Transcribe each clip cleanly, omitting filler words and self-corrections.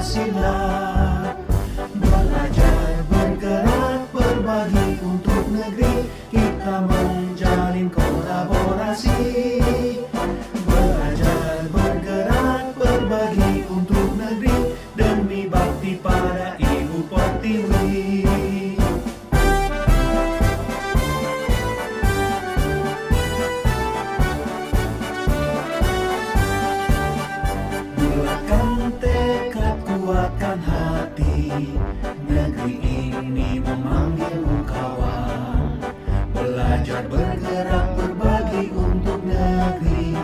Pancasila. Belajar, bergerak, berbagi untuk negeri, kita menjalin kolaborasi. Belajar, bergerak, berbagi untuk negeri, demi bakti pada Ibu Pertiwi. Bulatkan tekad, kuatkan hati, negeri ini memanggilmu kawan. Belajar, bergerak, berbagi untuk negeri,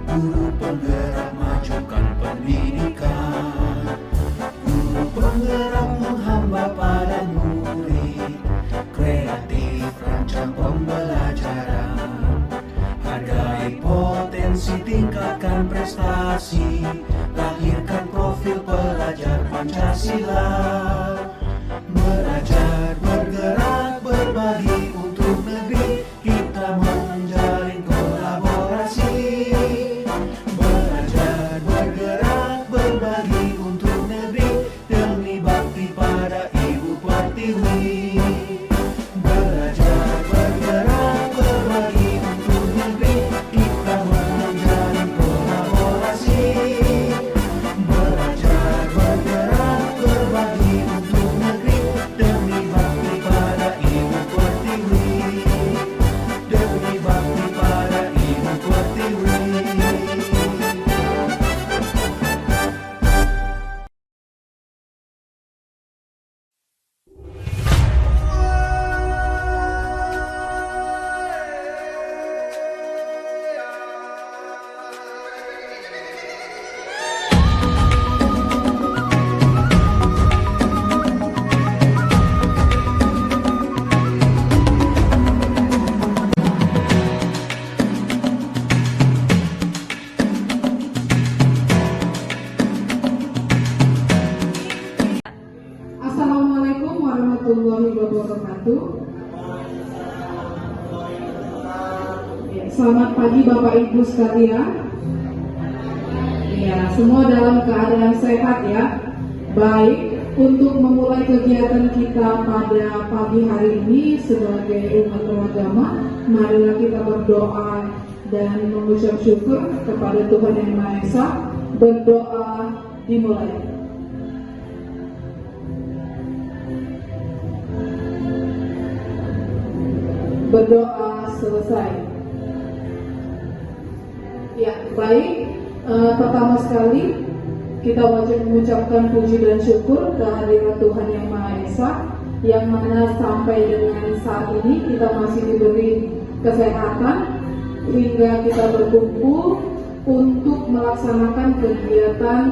guru penggerak majukan pendidikan. Guru penggerak menghamba pada murid, kreatif rancang pembelajaran. Hargai potensi, tingkatkan prestasi, lahirkan profil pelajar Pancasila. Belajar, bergerak, berbagi untuk negeri, kita menjalin kolaborasi. Belajar, bergerak, berbagi untuk negeri, demi bakti pada Ibu Pertiwi. Belajar, bergerak, berbagi untuk negeri, kita menjalin kolaborasi. Belajar, bergerak, berbagi untuk negeri, demi bakti pada Ibu Pertiwi. Demi bakti pada Ibu Pertiwi. Assalamualaikum warahmatullahi wabarakatuh. Ya, selamat pagi Bapak Ibu sekalian. Ya, semua dalam keadaan sehat ya. Baik, untuk memulai kegiatan kita pada pagi hari ini sebagai umat beragama, marilah kita berdoa dan mengucap syukur kepada Tuhan Yang Maha Esa. Berdoa dimulai. Berdoa selesai. Ya, baik. Pertama sekali kita wajib mengucapkan puji dan syukur kehadirat Tuhan Yang Maha Esa, yang mana sampai dengan saat ini kita masih diberi kesehatan hingga kita berkumpul untuk melaksanakan kegiatan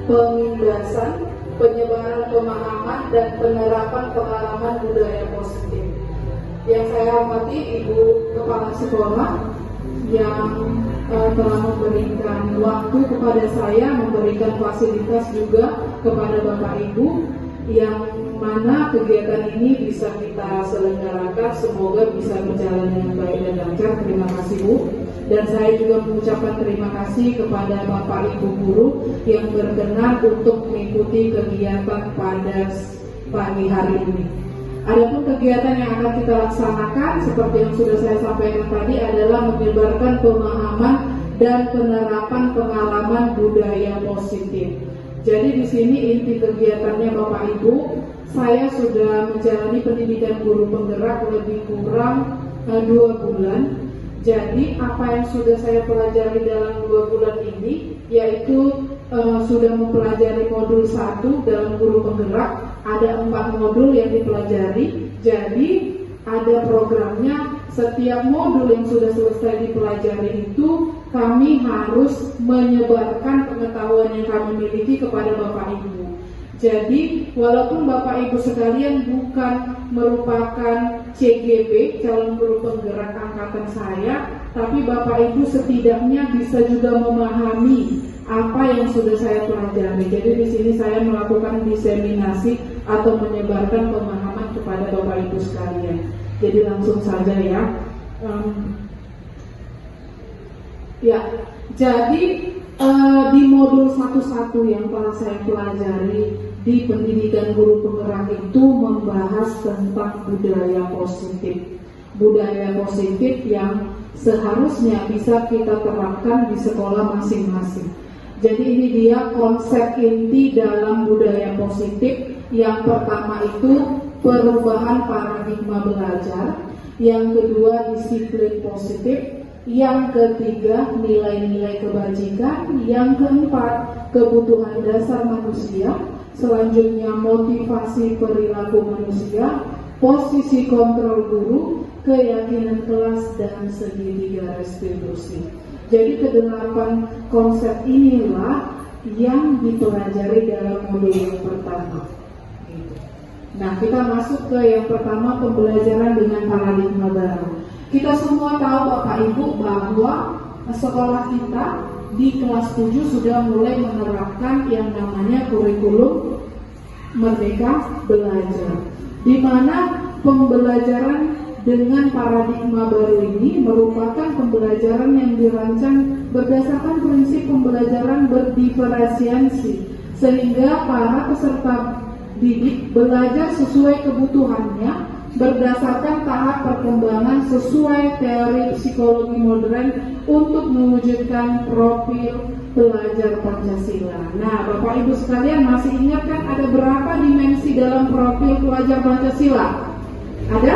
pengindasan, penyebaran pemahaman dan penerapan pengalaman budaya positif. Yang saya hormati Ibu Kepala Sekolah yang telah memberikan waktu kepada saya, memberikan fasilitas juga kepada Bapak Ibu, yang mana kegiatan ini bisa kita selenggarakan, semoga bisa berjalan dengan baik dan lancar. Terima kasih Bu. Dan saya juga mengucapkan terima kasih kepada Bapak Ibu guru yang berkenan untuk mengikuti kegiatan pada pagi hari ini. Adapun kegiatan yang akan kita laksanakan seperti yang sudah saya sampaikan tadi adalah menyebarkan pemahaman dan penerapan pengalaman budaya positif. Jadi di sini inti kegiatannya Bapak Ibu, saya sudah menjalani pendidikan guru penggerak lebih kurang 2 bulan. Jadi apa yang sudah saya pelajari dalam 2 bulan ini yaitu sudah mempelajari modul 1 dalam guru penggerak, ada 4 modul yang dipelajari. Jadi ada programnya, setiap modul yang sudah selesai dipelajari itu kami harus menyebarkan pengetahuan yang kami miliki kepada Bapak Ibu. Jadi walaupun Bapak Ibu sekalian bukan merupakan CGP, calon guru penggerak angkatan saya, tapi Bapak Ibu setidaknya bisa juga memahami apa yang sudah saya pelajari. Jadi di sini saya melakukan diseminasi atau menyebarkan pemahaman kepada Bapak Ibu sekalian. Jadi langsung saja ya. Jadi Di modul 1.1 yang telah saya pelajari di pendidikan guru penggerak itu membahas tentang budaya positif. Budaya positif yang seharusnya bisa kita terapkan di sekolah masing-masing. Jadi ini dia konsep inti dalam budaya positif. Yang pertama itu perubahan paradigma belajar, yang kedua disiplin positif, yang ketiga nilai-nilai kebajikan, yang keempat kebutuhan dasar manusia, selanjutnya motivasi perilaku manusia, posisi kontrol guru, keyakinan kelas, dan segitiga restitusi. Jadi kedelapan konsep inilah yang dipelajari dalam modul yang pertama. Nah, kita masuk ke yang pertama, pembelajaran dengan paradigma baru. Kita semua tahu Bapak Ibu bahwa sekolah kita di kelas 7 sudah mulai menerapkan yang namanya kurikulum Merdeka Belajar, di mana pembelajaran dengan paradigma baru ini merupakan pembelajaran yang dirancang berdasarkan prinsip pembelajaran berdiferensiasi, sehingga para peserta didik belajar sesuai kebutuhannya berdasarkan tahap perkembangan sesuai teori psikologi modern untuk mewujudkan profil pelajar Pancasila. Nah, Bapak Ibu sekalian masih ingat kan ada berapa dimensi dalam profil pelajar Pancasila? Ada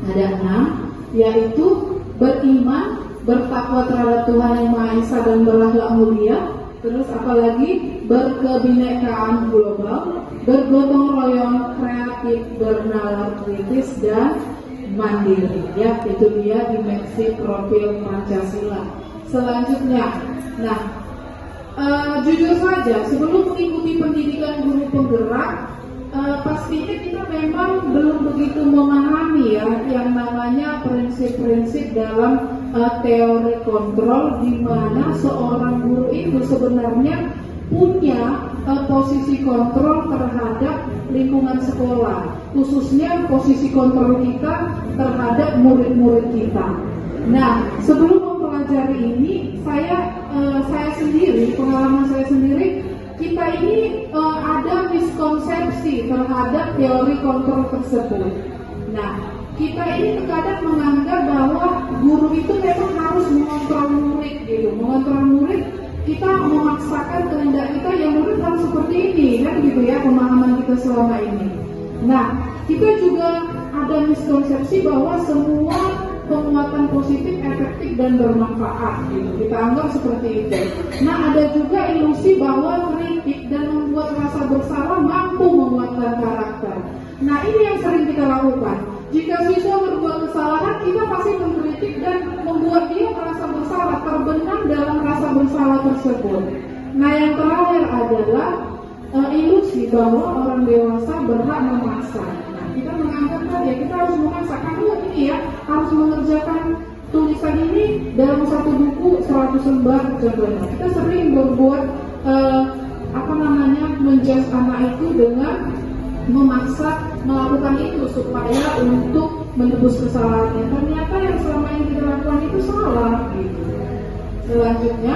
6, yaitu beriman, bertakwa terhadap Tuhan Yang Maha Esa dan berakhlak mulia. Terus apalagi berkebinekaan global, bergotong royong, kreatif, bernalar kritis, dan mandiri. Ya, itu dia dimensi profil Pancasila. Selanjutnya, nah, jujur saja sebelum mengikuti pendidikan guru penggerak, pastinya kita memang belum begitu memahami ya yang namanya prinsip-prinsip dalam teori kontrol, di mana seorang guru itu sebenarnya punya posisi kontrol terhadap lingkungan sekolah, khususnya posisi kontrol kita terhadap murid-murid kita. Nah, sebelum mempelajari ini, saya sendiri, pengalaman saya sendiri, kita ini ada miskonsepsi terhadap teori kontrol tersebut. Nah, kita ini terkadang menganggap bahwa guru itu memang harus mengontrol murid gitu. Mengontrol murid, kita memaksakan kehendak kita yang murid harus seperti ini, kan gitu ya pemahaman kita selama ini. Nah, kita juga ada miskonsepsi bahwa semua penguatan positif, efektif, dan bermanfaat gitu. Kita anggap seperti itu. Nah, ada juga ilusi bahwa kritik dan membuat rasa bersalah mampu menguatkan karakter. Nah, ini yang sering kita lakukan. Jika siswa berbuat kesalahan, kita pasti mengkritik dan membuat dia merasa bersalah, terbenam dalam rasa bersalah tersebut. Nah, yang terakhir adalah ilusi bahwa orang dewasa berhak memaksa. Kita menganggap ya kita harus memaksa, kamu ini ya harus mengerjakan tulisan ini dalam satu buku 100 lembar contohnya. Kita sering berbuat menjudge anak itu dengan memaksa melakukan itu supaya untuk menebus kesalahannya. Ternyata yang selama ini kita lakukan itu salah. Gitu. Selanjutnya,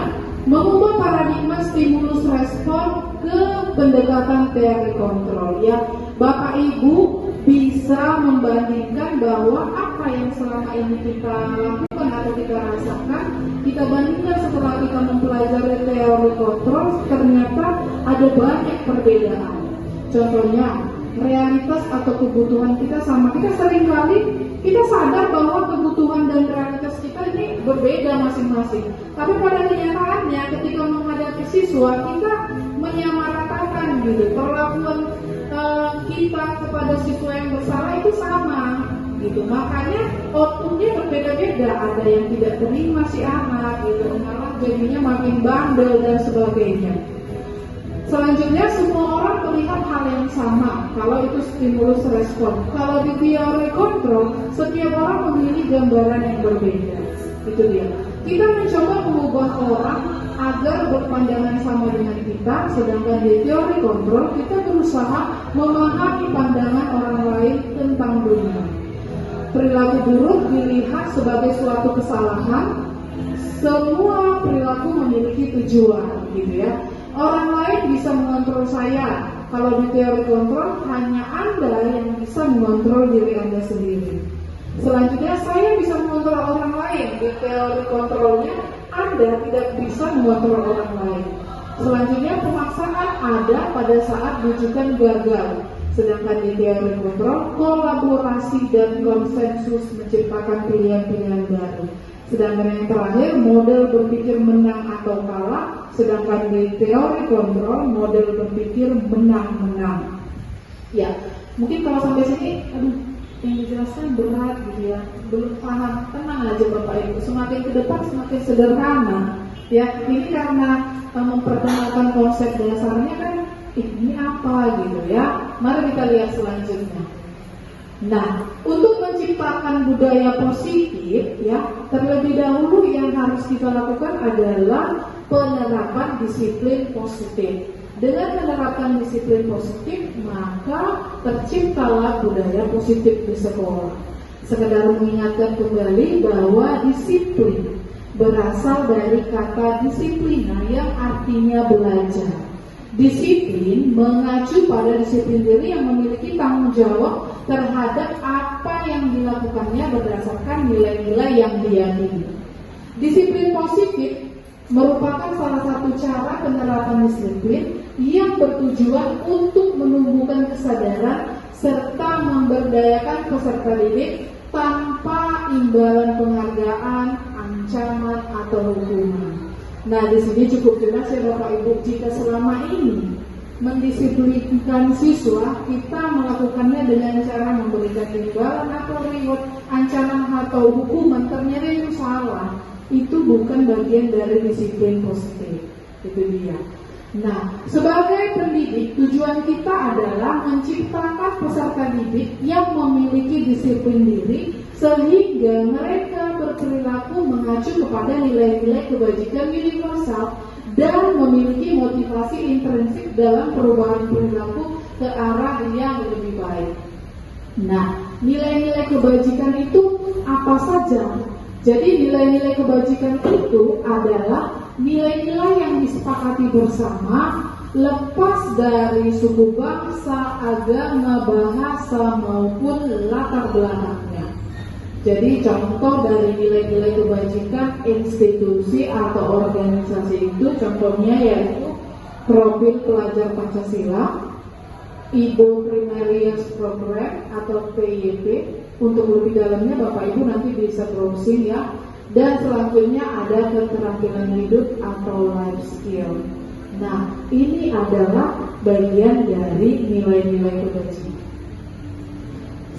mengubah paradigma stimulus respon ke pendekatan teori kontrol. Ya, Bapak Ibu bisa membandingkan bahwa apa yang selama ini kita lakukan atau kita rasakan, kita bandingkan setelah kita mempelajari teori kontrol, ternyata ada banyak perbedaan. Contohnya, realitas atau kebutuhan kita sama. Kita seringkali kita sadar bahwa kebutuhan dan realitas kita ini berbeda masing-masing. Tapi pada kenyataannya ketika menghadapi siswa, kita menyamaratakan gitu. Perlakuan kita kepada siswa yang bersalah itu sama gitu. Makanya outputnya berbeda-beda. Ada yang tidak terima si anak gitu, malah jadinya makin bandel dan sebagainya. Selanjutnya, semua orang melihat hal yang sama kalau itu stimulus respon. Kalau di teori kontrol, setiap orang memiliki gambaran yang berbeda. Itu dia. Kita mencoba mengubah orang agar berpandangan sama dengan kita, sedangkan di teori kontrol kita berusaha memahami pandangan orang lain tentang dunia. Perilaku buruk dilihat sebagai suatu kesalahan, semua perilaku memiliki tujuan, gitu ya. Orang lain bisa mengontrol saya. Kalau di teori kontrol, hanya Anda yang bisa mengontrol diri Anda sendiri. Selanjutnya, saya bisa mengontrol orang lain. Di teori kontrolnya, Anda tidak bisa mengontrol orang lain. Selanjutnya, pemaksaan ada pada saat rujukan gagal. Sedangkan di teori kontrol, kolaborasi dan konsensus menciptakan pilihan-pilihan baru. Sedangkan yang terakhir, model berpikir menang atau kalah. Sedangkan di teori kontrol, model berpikir menang-menang. Ya, mungkin kalau sampai sini, yang dijelaskan berat gitu ya, belum paham. Tenang aja Bapak Ibu, semakin ke depan semakin sederhana. Ya, ini karena memperkenalkan konsep dasarnya kan, ini apa gitu ya. Mari kita lihat selanjutnya. Nah, untuk menciptakan budaya positif ya, terlebih dahulu yang harus kita lakukan adalah penerapan disiplin positif. Dengan menerapkan disiplin positif, maka terciptalah budaya positif di sekolah. Sekedar mengingatkan kembali bahwa disiplin berasal dari kata disiplina yang artinya belajar. Disiplin mengacu pada disiplin diri yang memiliki tanggung jawab terhadap apa yang dilakukannya berdasarkan nilai-nilai yang diyakini. Disiplin positif merupakan salah satu cara penerapan disiplin yang bertujuan untuk menumbuhkan kesadaran serta memberdayakan peserta didik tanpa imbalan penghargaan, ancaman, atau hukuman. Nah, di sini cukup jelas ya Bapak Ibu, jika selama ini mendisiplinkan siswa, kita melakukannya dengan cara memberikan imbalan atau reward, ancaman atau hukuman, ternyata itu salah. Itu bukan bagian dari disiplin positif. Itu dia. Nah, sebagai pendidik, tujuan kita adalah menciptakan peserta didik yang memiliki disiplin diri sehingga mereka berperilaku mengacu kepada nilai-nilai kebajikan universal dan memiliki motivasi intrinsik dalam perubahan perilaku ke arah yang lebih baik. Nah, nilai-nilai kebajikan itu apa saja? Jadi nilai-nilai kebajikan itu adalah nilai-nilai yang disepakati bersama lepas dari suku bangsa, agama, bahasa maupun latar belakangnya. Jadi contoh dari nilai-nilai kebajikan institusi atau organisasi itu contohnya yaitu Profil Pelajar Pancasila, Ibu Primarius Program atau PYP. Untuk lebih dalamnya Bapak Ibu nanti bisa browsing ya. Dan selanjutnya ada keterampilan hidup atau life skill. Nah, ini adalah bagian dari nilai-nilai kebajikan.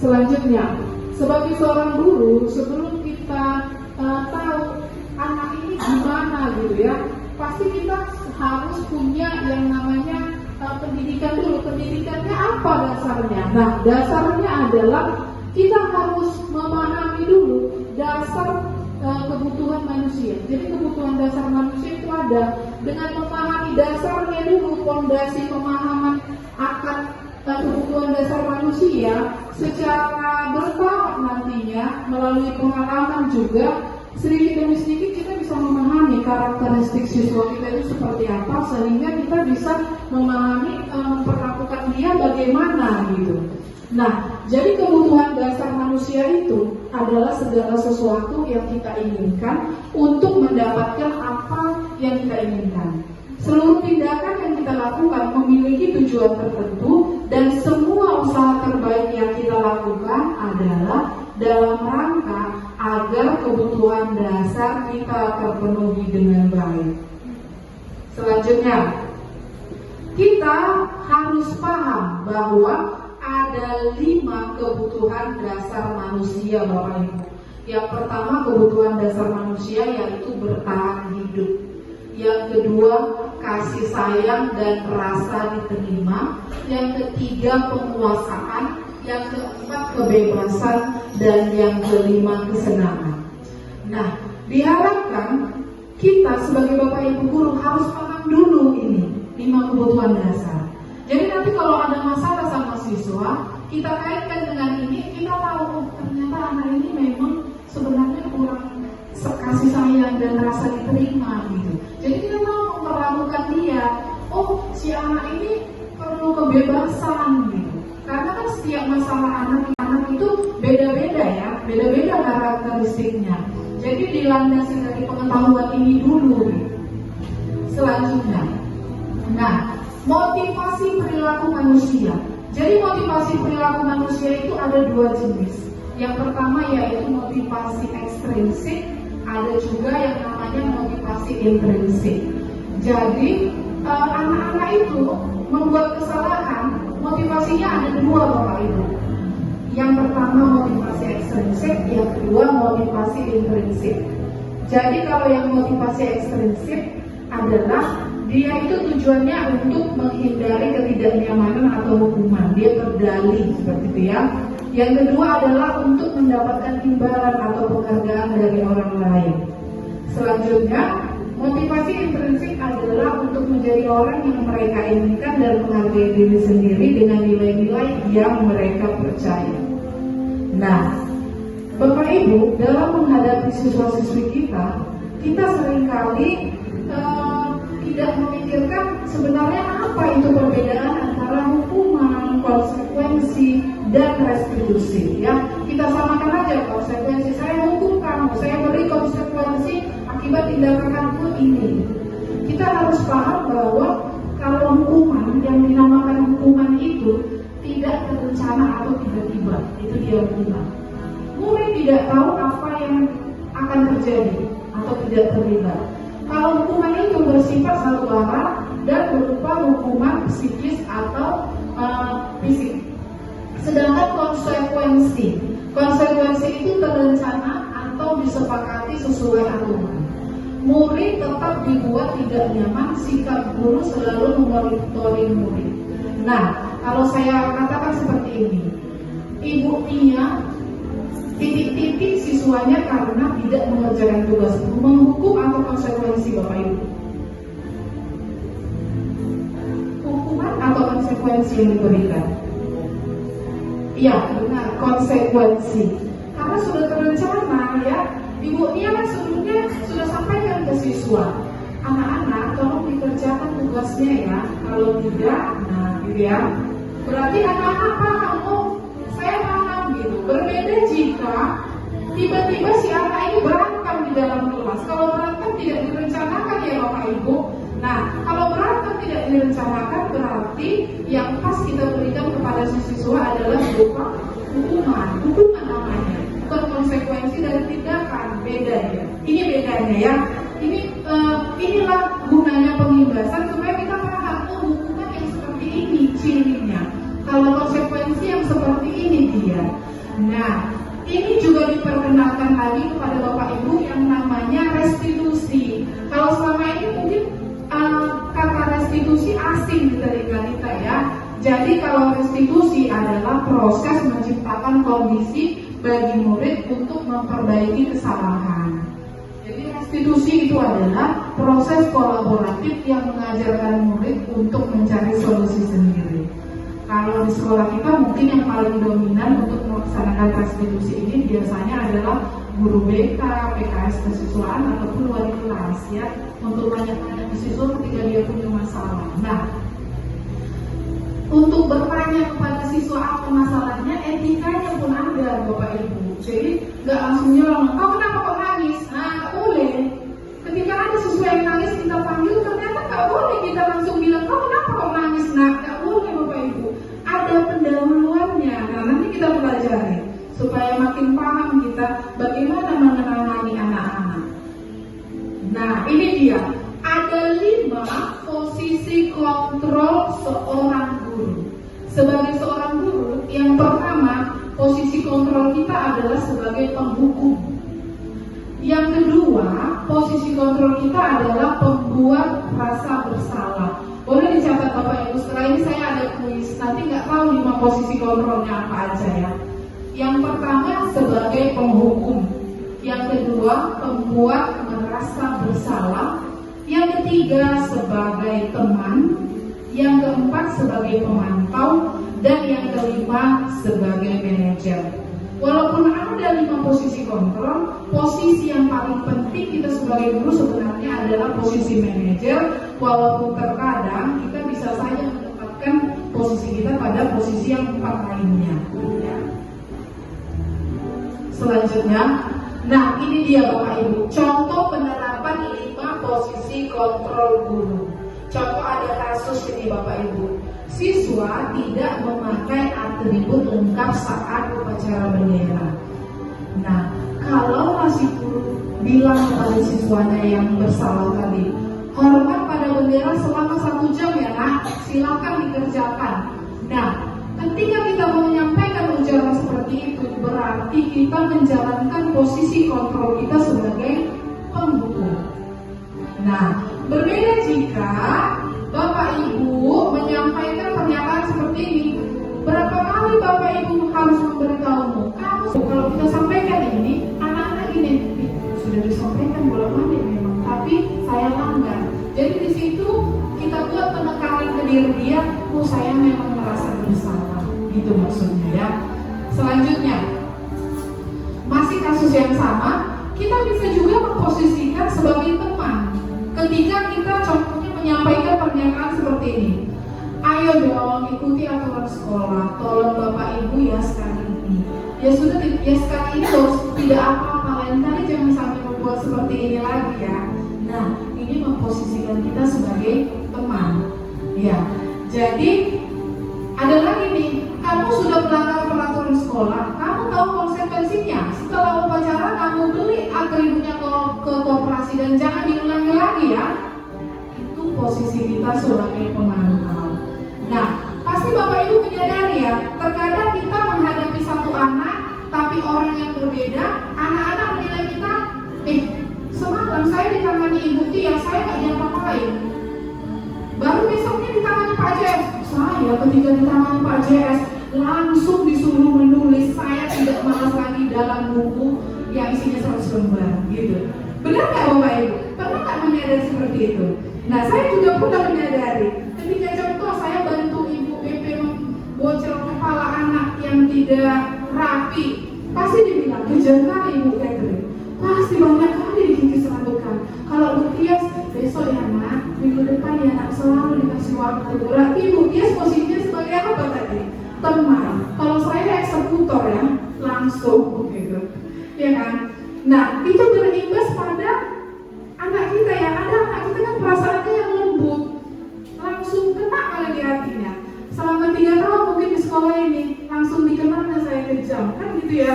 Selanjutnya, sebagai seorang guru, sebelum kita tahu anak ini gimana gitu ya, pasti kita harus punya yang namanya pendidikan dulu. Pendidikannya apa dasarnya? Nah, dasarnya adalah kita harus memahami dulu dasar kebutuhan manusia. Jadi kebutuhan dasar manusia itu ada. Dengan memahami dasarnya dulu, fondasi pemahaman akan kebutuhan dasar manusia secara bertahap nantinya melalui pengalaman juga, sedikit demi sedikit kita bisa memahami karakteristik siswa kita itu seperti apa sehingga kita bisa memahami memperlakukan dia bagaimana gitu. Nah, jadi kebutuhan dasar manusia itu adalah segala sesuatu yang kita inginkan untuk mendapatkan apa yang kita inginkan. Seluruh tindakan yang kita lakukan memiliki tujuan tertentu dan semua usaha terbaik yang kita lakukan adalah dalam rangka agar kebutuhan dasar kita terpenuhi dengan baik. Selanjutnya, kita harus paham bahwa ada 5 kebutuhan dasar manusia Bapak Ibu. Yang pertama kebutuhan dasar manusia yaitu bertahan hidup. Yang kedua kasih sayang dan rasa diterima. Yang ketiga penguasaan. Yang keempat kebebasan. Dan yang kelima kesenangan. Nah, diharapkan kita sebagai Bapak Ibu guru harus paham dulu ini 5 kebutuhan dasar. Jadi nanti kalau ada masalah sama siswa, kita kaitkan dengan ini, kita tahu ternyata anak ini memang sebenarnya kurang kasih sayang dan dengan rasa diterima gitu. Jadi kita mau memperlakukan dia, oh si anak ini perlu kebebasan gitu. Karena kan setiap masalah anak itu beda-beda ya, beda-beda karakteristiknya. Jadi dilandasi dari pengetahuan ini dulu gitu. Selanjutnya, nah, motivasi perilaku manusia. Jadi motivasi perilaku manusia itu ada dua jenis. Yang pertama yaitu motivasi ekstrinsik, ada juga yang namanya motivasi intrinsik. Jadi anak-anak itu membuat kesalahan, motivasinya ada dua Bapak Ibu. Yang pertama motivasi ekstrinsik, yang kedua motivasi intrinsik. Jadi kalau yang motivasi ekstrinsik adalah dia itu tujuannya untuk menghindari ketidaknyamanan atau hukuman. Dia berdalih seperti itu ya. Yang kedua adalah untuk mendapatkan imbalan atau penghargaan dari orang lain. Selanjutnya, motivasi intrinsik adalah untuk menjadi orang yang mereka inginkan dan menghargai diri sendiri dengan nilai-nilai yang mereka percaya. Nah, Bapak Ibu, dalam menghadapi siswa-siswi kita seringkali tidak memikirkan sebenarnya apa itu perbedaan antara hukuman, konsekuensi, dan restitusi. Ya, kita samakan aja konsekuensi. Saya hukum kamu, saya beri konsekuensi akibat tindakanku ini. Kita harus paham bahwa kalau hukuman yang dinamakan hukuman itu tidak terencana atau tiba-tiba, itu dia hukuman. Murid tidak tahu apa yang akan terjadi atau tidak terlibat. Kalau hukuman itu bersifat satu arah dan berupa hukuman psikis atau fisik. Sedangkan konsekuensi itu terencana atau disepakati sesuai aturan. Murid tetap dibuat tidak nyaman, sikap guru selalu memonitoring murid. Nah, kalau saya katakan seperti ini, Ibu Nia titik-titik siswanya karena tidak mengerjakan tugas, menghukum atau konsekuensi Bapak Ibu? Hukuman atau konsekuensi yang diberikan? Ya, benar, konsekuensi. Karena sudah terencana ya. Ibu Nia kan sebelumnya sudah sampaikan ke siswa, anak-anak tolong dikerjakan tugasnya ya. Kalau tidak, nah gitu ya. Berarti anak-anak paham, oh saya paham gitu. Berbeda jika tiba-tiba si anak ini berantem di dalam kelas. Kalau berantem tidak direncanakan ya Bapak Ibu. Nah, kalau berantem tidak direncanakan berarti yang pas kita berikan kepada si siswa adalah berupa hukuman namanya, bukan konsekuensi dari tindakan. Beda ya. Ini bedanya ya. Inilah gunanya pengimbasan supaya kita paham, oh hukuman yang seperti ini cirinya. Kalau konsekuensi yang seperti ini dia. Nah, ini juga diperkenalkan lagi kepada Bapak Ibu yang namanya restitusi. Kalau selama ini mungkin kata restitusi asing di telinga kita ya. Jadi kalau restitusi adalah proses menciptakan kondisi bagi murid untuk memperbaiki kesalahan. Jadi restitusi itu adalah proses kolaboratif yang mengajarkan murid untuk mencari solusi sendiri. Kalau di sekolah kita mungkin yang paling dominan untuk melaksanakan restitusi ini biasanya adalah guru BK, PKS kesiswaan ataupun wali kelas ya, untuk tanya-tanya ke siswa ketika dia punya masalah. Nah, untuk bertanya kepada siswa apa masalahnya, etikanya pun ada Bapak Ibu. Jadi nggak langsung nyolong, kau kenapa kok nangis? Nah, nggak boleh. Ketika ada siswa yang nangis kita panggil, ternyata nggak boleh kita langsung bilang, kau kenapa kok nangis? Nah, nggak boleh Bapak Ibu. Ada pendahuluannya. Nah, nanti kita pelajari supaya makin paham kita bagaimana menangani anak-anak. Nah, ini dia. Ada 5 posisi kontrol seorang guru. Sebagai seorang guru, yang pertama, posisi kontrol kita adalah sebagai penghukum. Yang kedua, posisi kontrol kita adalah pembuat rasa bersalah. Boleh dicatat Bapak Ibu, setelah ini saya ada kuis. Nanti nggak tahu 5 posisi kontrolnya apa aja ya. Yang pertama sebagai penghukum. Yang kedua, pembuat merasa bersalah. Yang ketiga sebagai teman. Yang keempat sebagai pemantau. Dan yang kelima sebagai manajer. Walaupun ada 5 posisi kontrol, posisi yang paling penting kita sebagai guru sebenarnya adalah posisi manajer. Walaupun terkadang kita bisa saja menempatkan posisi kita pada posisi yang 4 lainnya. Ya. Selanjutnya, nah ini dia Bapak Ibu, contoh penerapan 5 posisi kontrol guru. Contoh ada kasus ini Bapak Ibu, siswa tidak memakai atribut lengkap saat upacara bendera. Nah, kalau masih guru bilang kepada siswanya yang bersalah tadi, hormat pada bendera selama 1 jam ya nak, silakan dikerjakan. Nah, ketika kita menyampaikan ujaran seperti itu, berarti kita menjalankan posisi kontrol kita sebagai penghukum. Nah, berbeda jika Bapak Ibu menyampaikan pernyataan seperti ini. Berapa kali Bapak Ibu harus memberitahumu? Kamu kalau kita sampaikan ini, anak-anak ini sudah disampaikan bolak-balik memang, tapi saya langgar. Jadi di situ kita buat penekanan ke diri dia, oh saya memang merasa bersalah, gitu maksudnya ya. Selanjutnya, masih kasus yang sama, kita bisa juga memposisikan sebagai teman. Ketika kita contohnya menyampaikan pernyataan seperti ini, ayo dong ikuti aturan sekolah, tolong Bapak Ibu ya sekali ini. Ya sudah, ya sekali ini loh, tidak apa-apa, lain kali jangan sampai membuat seperti ini lagi ya. Nah, ini memposisikan kita sebagai teman. Ya, jadi ada lagi nih, kamu sudah melanggar peraturan sekolah, kamu tahu konsekuensinya. Setelah upacara kamu beli atributnya ke koperasi dan jangan diulangi lagi ya. Itu posisi kita sebagai pemantau. Nah, pasti Bapak Ibu menyadari ya, terkadang kita menghadapi satu anak, tapi orang yang berbeda, anak-anak menilai kita, semalam saya ditangani Ibu Tia, saya nggak diapa-apain. Baru besoknya ditangani Pak JS, saya ketika ditangani Pak JS, langsung disuruh menulis, saya tidak malas lagi dalam buku yang isinya 100 lembar, gitu. Benar nggak Bapak Ibu? Pernah nggak menyadari seperti itu? Nah, saya juga pernah menyadari, ketika contoh saya bantu Ibu BP bocor kepala anak yang tidak rapi, pasti dibilang, kejar kali Ibu Catherine, pasti banyak kali dikikis rambutkan. Kalau Bu Tias, besok ya nak, minggu depan ya nak, selalu dikasih waktu. Berarti Bu Tias posisinya sebagai apa tadi? Teman. Kalau saya eksekutor ya, langsung gitu, ya kan? Nah, itu berimbas pada anak kita ya. Ada anak kita kan perasaannya yang lembut, langsung kena kali di hatinya. Selama 3 tahun mungkin di sekolah ini, langsung dikenalnya saya kejam, kan gitu ya.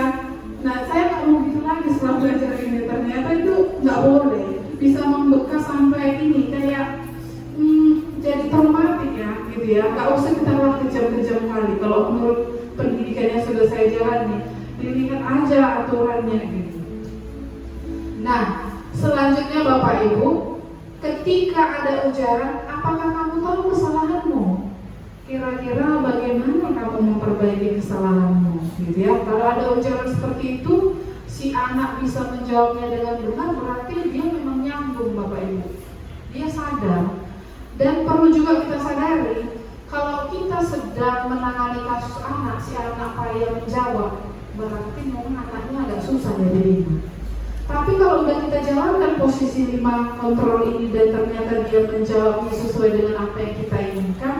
Nah, saya nggak mau gitu lagi setelah belajar ini. Ternyata itu nggak boleh, bisa membekas sampai ini kayak jadi traumatik ya, gitu ya. Nggak usah kita lakukan kejam-kejam kali. Kalau menurut pendidikan yang sudah saya jalani, dilihat aja aturannya gitu. Nah, selanjutnya Bapak Ibu, ketika ada ujaran, apakah kamu tahu kesalahanmu? Kira-kira bagaimana kamu memperbaiki kesalahanmu? Gitu ya. Kalau ada ujaran seperti itu, si anak bisa menjawabnya dengan benar, berarti dia memang nyambung Bapak Ibu. Dia sadar. Dan perlu juga kita sadari, kalau kita sedang menangani kasus anak, si anak payah menjawab, berarti memang anaknya agak susah jadinya. Tapi kalau udah kita jalankan posisi 5 kontrol ini dan ternyata dia menjawabnya sesuai dengan apa yang kita inginkan,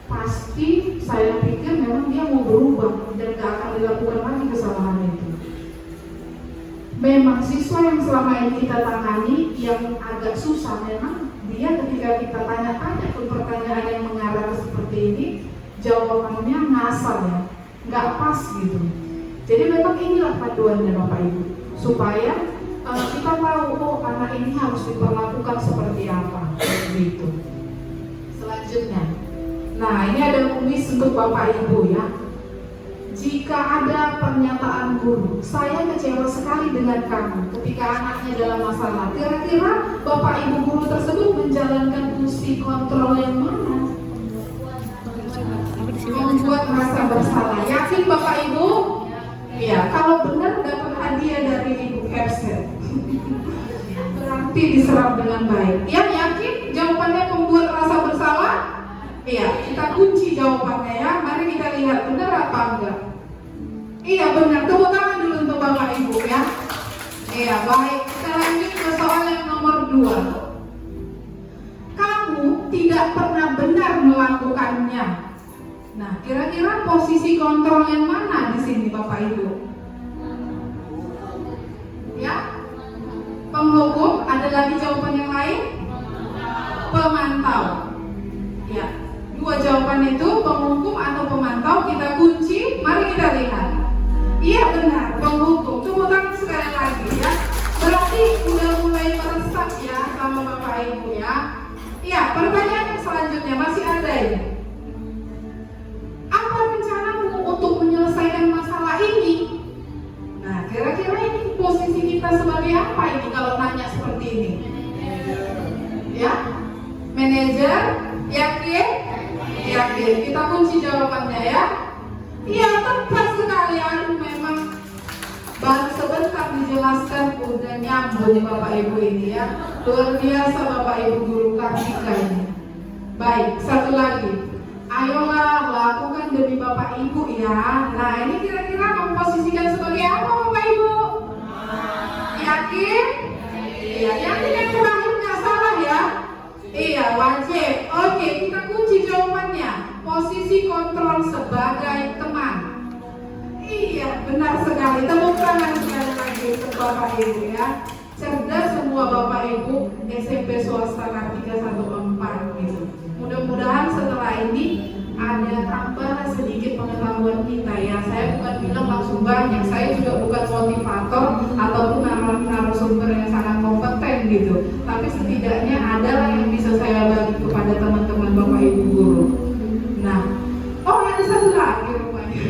pasti saya pikir memang dia mau berubah dan gak akan dilakukan lagi kesalahan itu. Memang siswa yang selama ini kita tangani yang agak susah, memang dia ketika kita tanya-tanya pun pertanyaan yang mengarah ke seperti ini, jawabannya ngasal ya, nggak pas gitu. Jadi memang inilah panduannya Bapak Ibu, supaya kita tahu, oh anak ini harus diperlakukan seperti apa gitu. Selanjutnya, nah ini ada kuis untuk Bapak Ibu ya. Jika ada pernyataan guru, saya kecewa sekali dengan kamu ketika anaknya dalam masalah, kira-kira Bapak Ibu guru tersebut menjalankan fungsi kontrol yang mana? Membuat merasa bersalah. Yakin Bapak Ibu? Iya, kalau benar dapat hadiah dari Ibu Hersel. Berarti diserap dengan baik. Yang yakin jawabannya membuat rasa bersalah? Iya, kita kunci jawabannya ya. Mari kita lihat benar apa enggak. Iya benar, tepuk tangan dulu untuk Bapak Ibu ya. Iya baik, kita lanjut ke soal yang nomor 2. Kamu tidak pernah benar melakukannya. Nah, kira-kira posisi kontrol yang mana di sini Bapak Ibu? Ya, penghukum. Ada lagi jawaban yang lain? Pemantau. Ya, 2 jawaban itu, penghukum atau pemantau. Kita kunci, mari kita lihat. Iya benar, penghukum. Tepuk tangan sekali lagi ya. Berarti udah mulai meresap ya sama Bapak Ibu ya. Iya, pertanyaan yang selanjutnya masih ada ini. Apa rencanamu untuk menyelesaikan masalah ini? Nah, kira-kira ini posisi kita sebagai apa ini kalau nanya seperti ini? Ya, manajer, yakin? Yakin. Kita kunci jawabannya ya. Iya, tepat sekali. Aduh, memang baru sebentar dijelaskan udah nyambung Bapak Ibu ini ya. Luar biasa Bapak Ibu guru Kartika ini. Baik, satu lagi. Ayolah lakukan demi Bapak Ibu ya. Nah, ini kira-kira memposisikan sebagai apa Bapak Ibu? Yakin? Iya, yakin yang terakhir nggak salah ya. Iya, wajib. Oke, kita kunci jawabannya. Posisi kontrol sebagai teman. Iya, benar sekali. Tepuk tangan sekali lagi untuk Bapak Ibu ya. Cerdas semua Bapak Ibu SMP swasta Kartika 104 gitu. Mudah-mudahan setelah ini ada tambahan sedikit pengetahuan kita ya. Saya bukan bilang langsung banyak. Saya juga bukan motivator ataupun narasumber yang sangat kompeten gitu. Tapi setidaknya adalah yang bisa saya bagi kepada teman-teman Bapak Ibu guru. Nah, ada satu lagi rupanya.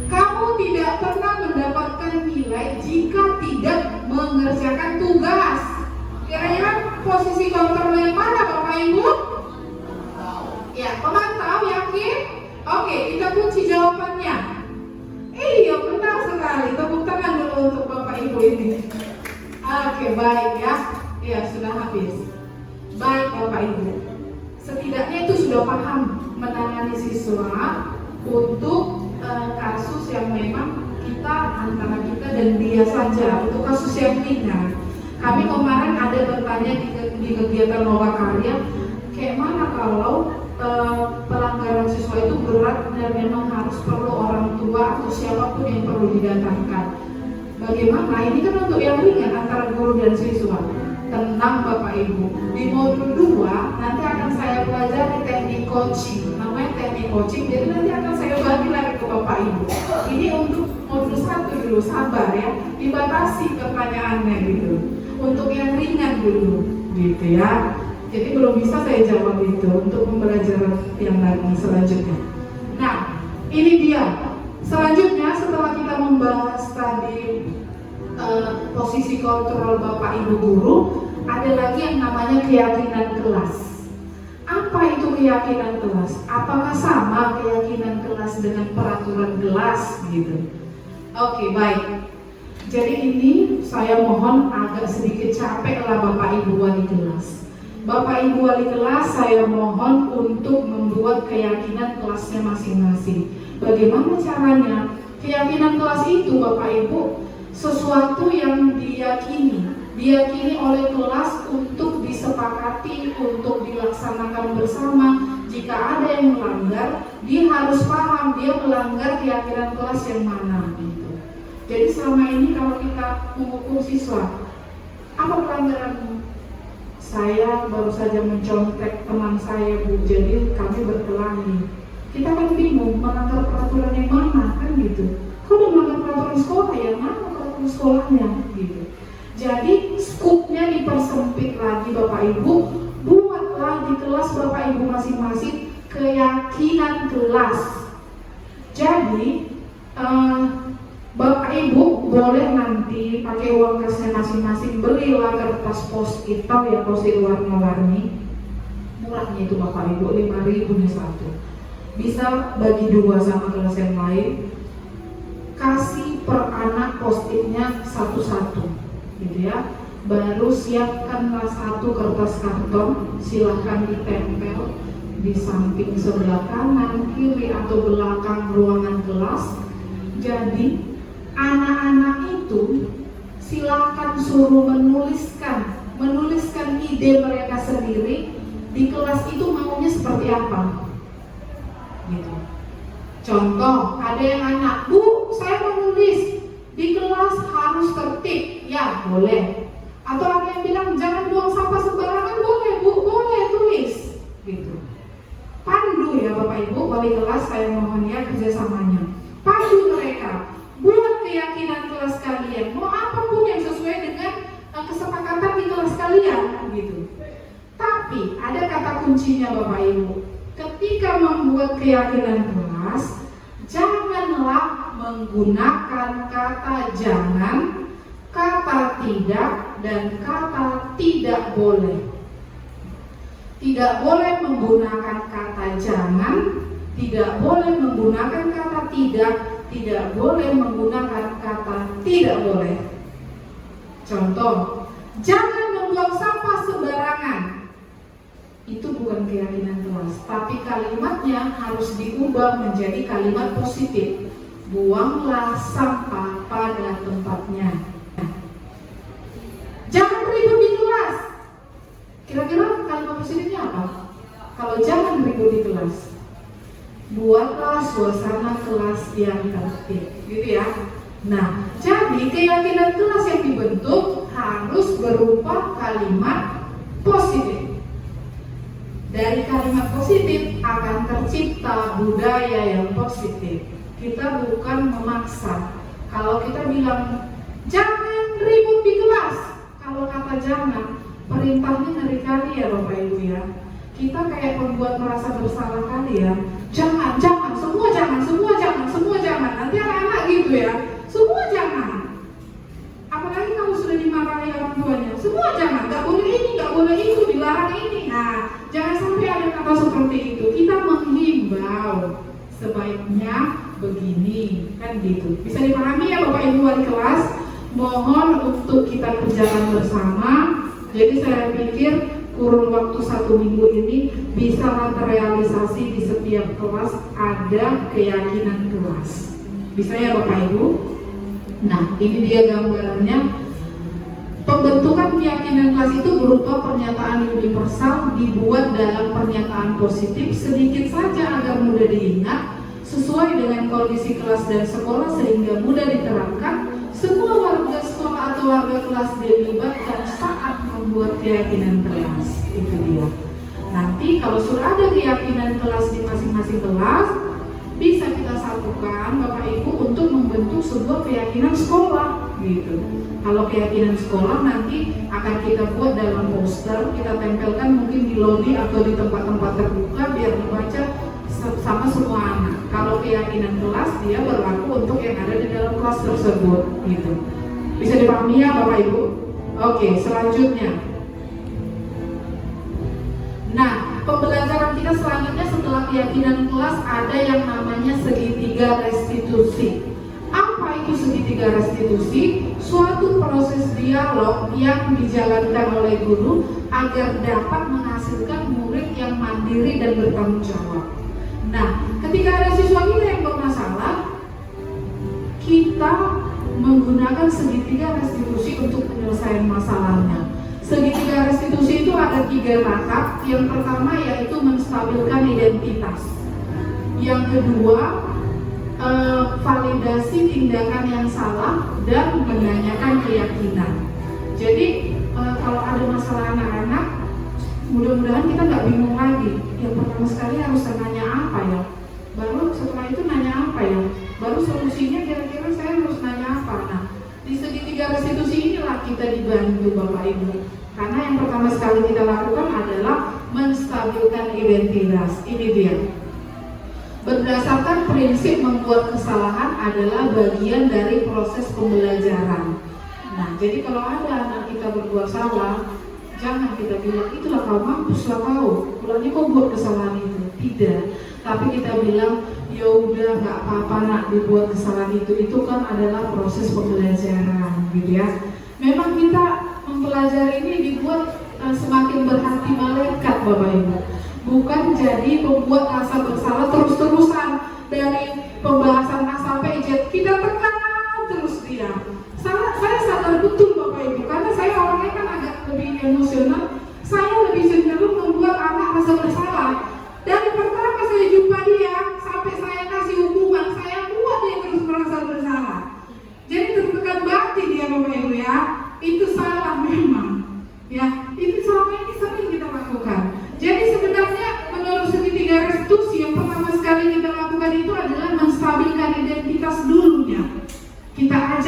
Kamu tidak pernah mendapatkan nilai jika tidak mengerjakan tugas. Kira-kira posisi kontrol yang mana Bapak Ibu? Ya, pemantau, yakin? Oke, kita kunci jawabannya. Iya, benar sekali. Tepuk tangan dulu untuk Bapak Ibu ini. Oke, baik ya. Ya, sudah habis. Baik Bapak Ibu. Setidaknya itu sudah paham menangani siswa untuk kasus yang memang kita antara kita dan dia saja. Untuk kasus yang ringan. Kami kemarin ada bertanya di kegiatan Loka Karya, kayak mana kalau pelanggaran siswa itu berat dan memang harus perlu orang tua atau siapapun yang perlu didatangkan. Bagaimana? Ini kan untuk yang ringan antara guru dan siswa. Tenang Bapak Ibu. Di modul 2 nanti akan saya pelajari teknik coaching. Namanya teknik coaching. Jadi nanti akan saya bagi lagi ke Bapak Ibu. Ini untuk modul 1 dulu, sabar ya. Dibatasi pertanyaannya gitu. Untuk yang ringan dulu, gitu ya. Jadi belum bisa saya jawab itu untuk pembelajaran yang lagi selanjutnya. Nah, ini dia. Selanjutnya setelah kita membahas tadi posisi kontrol Bapak Ibu guru, ada lagi yang namanya keyakinan kelas. Apa itu keyakinan kelas? Apakah sama keyakinan kelas dengan peraturan kelas gitu? Oke, baik. Jadi ini saya mohon agak sedikit capek lah Bapak Ibu wali kelas. Bapak Ibu wali kelas, saya mohon untuk membuat keyakinan kelasnya masing-masing. Bagaimana caranya? Keyakinan kelas itu Bapak Ibu sesuatu yang diyakini oleh kelas untuk disepakati, untuk dilaksanakan bersama. Jika ada yang melanggar, dia harus paham dia melanggar keyakinan kelas yang mana gitu. Jadi selama ini kalau kita menghukum siswa, apa pelanggaranmu? Saya baru saja mencontek teman saya Bu, jadi kami berkelahi. Kita kan bingung melanggar peraturan yang mana kan gitu. Kau udah melanggar peraturan sekolah, yang mana peraturan sekolahnya gitu. Jadi skupnya dipersempit lagi Bapak Ibu. Buatlah di kelas Bapak Ibu masing-masing keyakinan kelas. Jadi Bapak Ibu boleh nanti pakai uang kasnya masing-masing belilah kertas post-it, tahu ya post-it warna-warni. Murahnya itu Bapak Ibu 5.000 nya satu. Bisa bagi 2 sama kelas yang lain. Kasih per anak post-itnya satu-satu, gitu ya. Baru siapkanlah 1 kertas karton, silahkan ditempel di samping sebelah kanan, kiri atau belakang ruangan kelas. Jadi anak-anak itu silakan suruh menuliskan ide mereka sendiri di kelas itu maunya seperti apa. Gitu. Contoh, ada yang anak, Bu, saya mau nulis di kelas harus tertib, ya boleh. Atau ada yang bilang jangan buang sampah sembarangan, boleh Bu, boleh tulis. Gitu. Pandu ya Bapak Ibu, wali kelas saya mohon ya kerjasamanya. Pandu mereka, buat keyakinan kelas kalian, mau apapun yang sesuai dengan kesepakatan di kelas kalian, gitu. Tapi ada kata kuncinya Bapak Ibu. Ketika membuat keyakinan kelas, janganlah menggunakan kata jangan, kata tidak, dan kata tidak boleh. Tidak boleh menggunakan kata jangan, tidak boleh menggunakan kata tidak boleh menggunakan kata tidak boleh. Contoh, jangan membuang sampah sembarangan. Itu bukan keyakinan kelas, tapi kalimatnya harus diubah menjadi kalimat positif. Buanglah sampah pada tempatnya. Jangan ribut di kelas. Kira-kira kalimat positifnya apa? Kalau jangan ribut di kelas, buatlah suasana kelas yang tertib, gitu ya. Nah, jadi keyakinan kelas yang dibentuk harus berupa kalimat positif. Dari kalimat positif akan tercipta budaya yang positif. Kita bukan memaksa. Kalau kita bilang jangan ribut di kelas, kalau kata jangan, perintahnya ngeri kali ya Bapak Ibu ya. Kita kayak membuat merasa bersalah kali ya. Jangan, semua jangan. Nanti anak-anak gitu ya. Semua jangan. Apalagi kalau sudah dimarahi orang tuanya. Semua jangan, nggak boleh ini, nggak boleh itu, dilarang ini. Nah, jangan sampai ada kata seperti itu. Kita menghimbau sebaiknya begini, kan gitu. Bisa dipahami ya Bapak Ibu wali kelas? Mohon untuk kita kerjakan bersama. Jadi saya pikir kurun waktu 1 minggu ini bisa terrealisasi di setiap kelas ada keyakinan kelas. Bisa ya Bapak Ibu? Nah, ini dia gambarannya. Pembentukan keyakinan kelas itu berupa pernyataan universal dibuat dalam pernyataan positif sedikit saja agar mudah diingat, sesuai dengan kondisi kelas dan sekolah sehingga mudah diterapkan. Semua warga sekolah atau warga kelas dilibatkan saat membuat keyakinan kelas. Itu dia. Nanti kalau sudah ada keyakinan kelas di masing-masing kelas, bisa kita satukan Bapak Ibu untuk membentuk sebuah keyakinan sekolah gitu. Kalau keyakinan sekolah nanti akan kita buat dalam poster, kita tempelkan mungkin di lobby atau di tempat-tempat terbuka biar dibaca sama semua anak. Kalau keyakinan kelas dia berlaku untuk yang ada di dalam kelas tersebut gitu. Bisa dipahami ya Bapak Ibu? Oke, selanjutnya. Nah, pembelajaran kita selanjutnya setelah keyakinan kelas ada yang namanya segitiga restitusi. Apa itu segitiga restitusi? Suatu proses dialog yang dijalankan oleh guru agar dapat menghasilkan murid yang mandiri dan bertanggung jawab. Nah, ketika ada siswa kita yang bermasalah, kita menggunakan segitiga restitusi untuk penyelesaian masalahnya. Segitiga restitusi itu ada 3 tahap. Yang pertama yaitu menstabilkan identitas. Yang kedua, validasi tindakan yang salah dan menanyakan keyakinan. Jadi kalau ada masalah anak-anak, mudah-mudahan kita nggak bingung lagi. Yang pertama sekali harus nanya apa ya, baru setelah itu nanya apa ya, baru solusinya kira-kira saya harus nanya apa. Nah, di segitiga restitusi inilah kita dibantu Bapak Ibu. Karena yang pertama sekali kita lakukan adalah menstabilkan identitas. Ini dia. Berdasarkan prinsip membuat kesalahan adalah bagian dari proses pembelajaran. Nah, jadi kalau ada anak kita berbuat salah, jangan kita bilang, itulah kau, mampuslah kau, pulangnya kau buat kesalahan itu. Tidak, tapi kita bilang, ya udah nggak apa-apa nak dibuat kesalahan itu kan adalah proses pembelajaran, gitu ya. Memang kita mempelajari ini dibuat semakin berhati malaikat Bapak Ibu. Bukan jadi membuat rasa bersalah terus-terusan dari pembahasan A sampai Z. Kita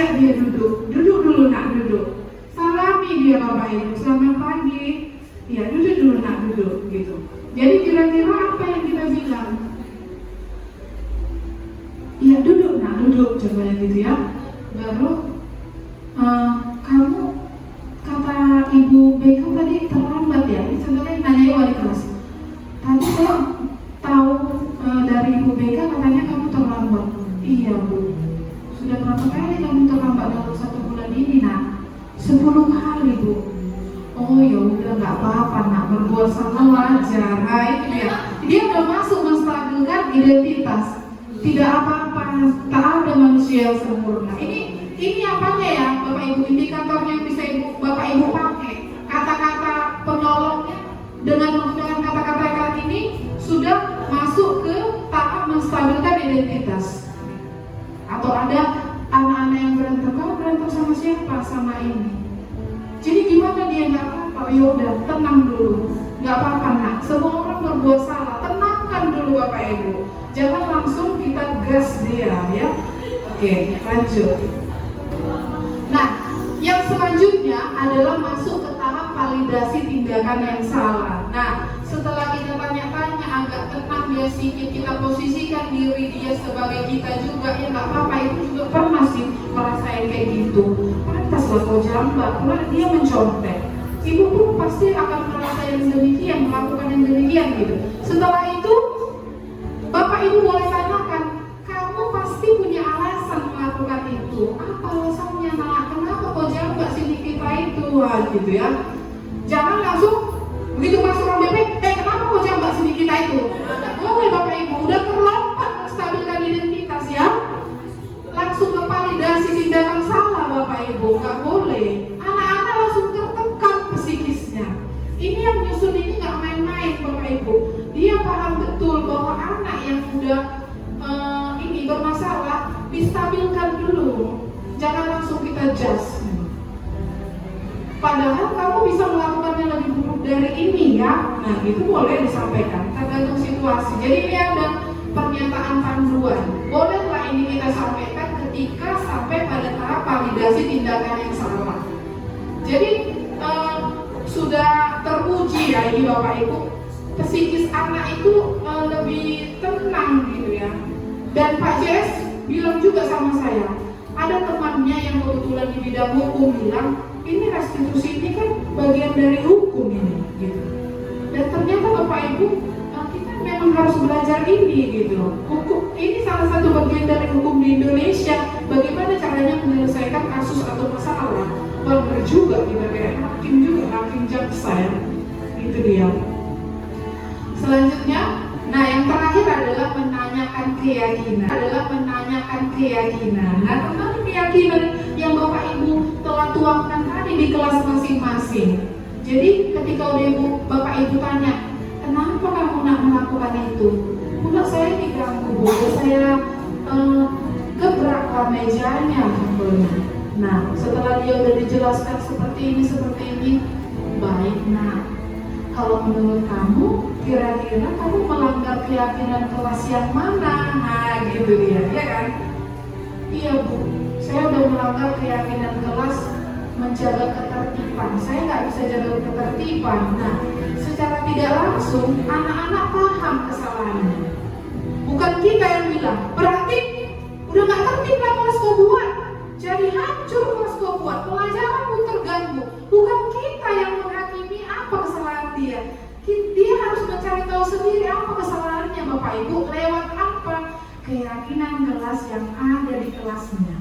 ajak dia duduk dulu nak, duduk. Salami dia Bapak Ibu, selamat pagi. Ya duduk dulu nak, duduk gitu. Jadi kira-kira apa yang kita bilang? Ya duduk nak, duduk, contohnya gitu ya. Baru kamu kata Ibu BK tadi terlambat ya. Ini contohnya nanya wali kelas. Tadi saya tahu dari Ibu BK katanya kamu terlambat. Iya Bu. Sudah berapa kali kamu terlambat dalam 1 bulan ini nak? 10 kali Bu. Oh ya udah nggak apa-apa nak, berbuat salah wajar. Nah itu dia udah masuk menstabilkan identitas. Tidak apa-apa, tak ada manusia yang sempurna. Ini apanya ya Bapak Ibu, indikatornya yang bisa Bapak Ibu pakai. Kata-kata penolongnya dengan menggunakan kata-kata yang ini sudah masuk ke tahap menstabilkan identitas. Atau ada anak-anak yang berantem, kamu berantem sama siapa? Sama ini. Jadi gimana dia? Nggak apa-apa, yaudah tenang dulu, nggak apa-apa nak, semua orang berbuat salah, tenangkan dulu Bapak Ibu, jangan langsung kita gas dia ya. Oke, lanjut. Nah, yang selanjutnya adalah masuk ke tahap validasi tindakan yang salah. Nah, setelah kita tanya-tanya agak tenang dia sedikit, kita posisikan diri dia sebagai kita juga, ya nggak apa-apa, itu juga pernah sih merasain kayak gitu. Pantaslah kau jambak, karena dia mencontek. Ibu pun pasti akan merasa yang demikian, melakukan yang demikian gitu. Setelah itu, Bapak Ibu boleh tanyakan, kamu pasti punya alasan melakukan itu. Apa alasannya nak? Kenapa kau jambak sini kita itu? Wah, gitu ya. Jangan langsung begitu masuk ruang BP, kenapa kau jambak sini kita itu? Boleh Bapak Ibu, udah terlambat menstabilkan identitas ya. Langsung ke validasi tindakan salah Bapak Ibu, nggak boleh. Anak-anak langsung tertekan psikisnya. Ini yang nyusun ini nggak main-main Bapak Ibu. Dia paham betul bahwa anak yang udah ini bermasalah distabilkan dulu. Jangan langsung kita judge. Padahal kamu bisa melakukannya lebih buruk dari ini ya. Nah itu boleh disampaikan tergantung situasi. Jadi ini ada pernyataan panduan. Bolehlah ini kita sampaikan ketika sampai pada tahap validasi tindakan yang salah. Jadi sudah teruji ya ini Bapak Ibu, psikis anak itu lebih tenang gitu ya. Dan Pak JS bilang juga sama saya, ada temannya yang kebetulan di bidang hukum bilang, ini restitusi ini kan bagian dari hukum ini gitu. Dan ternyata Bapak Ibu, kita memang harus belajar ini gitu. Hukum ini salah satu bagian dari hukum di Indonesia. Bagaimana caranya menyelesaikan kasus atau masalah. Benar juga kita kayak hakim juga, hakim jaksa ya. Itu dia. Selanjutnya, nah yang terakhir adalah menanyakan keyakinan. Nah tentang keyakinan yang Bapak Ibu telah tuangkan tadi di kelas masing-masing. Jadi ketika Bapak Ibu tanya, kenapa kamu nak melakukan itu? Bukan saya diganggu, saya gebrak mejanya. Nah setelah dia udah dijelaskan seperti ini, baik nak. Kalau menurut kamu, kira-kira kamu melanggar keyakinan kelas yang mana? Nah gitu dia, ya kan? Iya Bu, saya udah melanggar keyakinan kelas menjaga ketertiban. Saya nggak bisa jaga ketertiban. Nah, secara tidak langsung anak-anak paham kesalahannya. Bukan kita yang bilang, berarti udah nggak tertib lah kelas kau buat. Jadi hancur kelas kau buat, pelajaran pun terganggu. Bukan kita yang menghakimi apa kesalahan dia. Dia harus mencari tahu sendiri apa kesalahannya Bapak Ibu, lewat apa keyakinan kelas yang ada di kelasnya.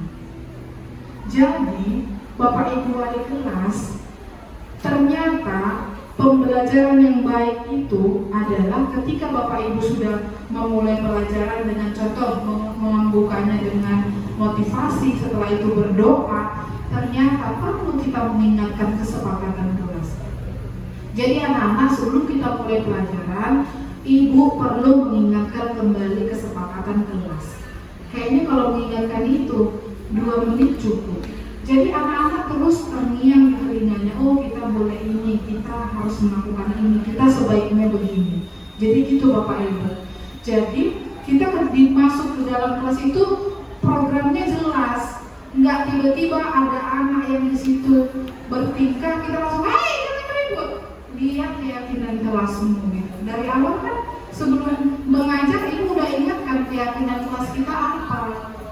Jadi Bapak Ibu wali kelas, ternyata pembelajaran yang baik itu adalah ketika Bapak Ibu sudah memulai pelajaran dengan contoh membukanya dengan motivasi, setelah itu berdoa, ternyata perlu kita mengingatkan kesepakatan kelas. Jadi anak-anak sebelum kita mulai pelajaran, Ibu perlu mengingatkan kembali kesepakatan kelas. Kayaknya kalau mengingatkan itu 2 menit cukup. Jadi anak-anak terus terngiang di telinganya, oh kita boleh ini, kita harus melakukan ini, kita sebaiknya begini. Jadi gitu Bapak Ibu. Jadi kita masuk ke dalam kelas itu programnya jelas. Nggak tiba-tiba ada anak yang di situ bertingkah kita langsung, hei jangan ribut. Lihat keyakinan kelasmu gitu. Dari awal kan sebelum mengajar ibu udah ingatkan keyakinan kelas kita apa.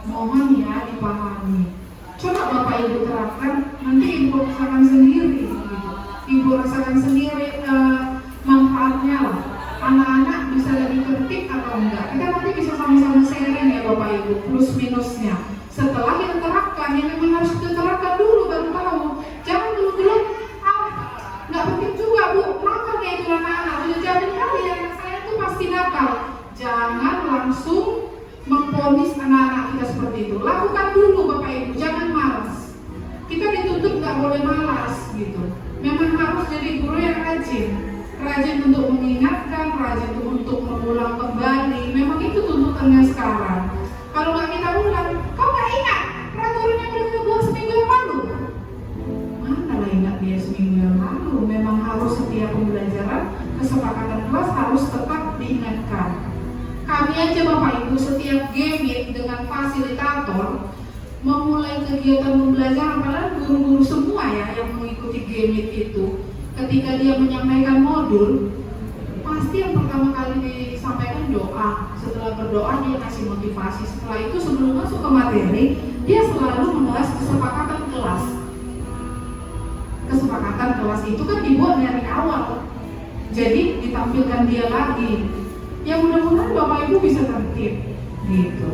Mohon ya dipahami. Coba Bapak Ibu terapkan, nanti ibu rasakan sendiri gitu. Ibu rasakan sendiri manfaatnya lah. Anak-anak bisa lebih tertib atau enggak. Kita nanti bisa sama-sama sharing ya Bapak Ibu, plus minusnya. Setelah kita terapkan, yang memang harus kita terapkan dulu baru tahu. Jangan dulu-dulu, nggak penting juga Bu, nakal kayak itu anak-anak. Udah jamin kali ya, anak saya tuh pasti nakal. Jangan langsung memponis anak-anak kita seperti itu. Lakukan dulu Bapak Ibu, jangan malas. Kita dituntut nggak boleh malas gitu. Memang harus jadi guru yang rajin untuk mengingatkan, rajin untuk mengulang kembali. Memang itu tuntutannya sekarang. Kalau nggak kita ulang, kau nggak ingat peraturan yang udah kita buat seminggu yang lalu? Mana lah ingat dia seminggu yang lalu? Memang harus setiap pembelajaran, kesepakatan kelas harus tetap diingatkan. Kami aja Bapak Ibu setiap game dengan fasilitator memulai kegiatan pembelajaran, padahal guru-guru semua ya yang mengikuti game itu, ketika dia menyampaikan modul, pasti yang pertama kali disampaikan doa. Setelah berdoa dia kasih motivasi. Setelah itu sebelum masuk ke materi, dia selalu membahas kesepakatan kelas. Kesepakatan kelas itu kan dibuat dari awal, jadi ditampilkan dia lagi. Ya mudah-mudahan Bapak Ibu bisa tertib gitu.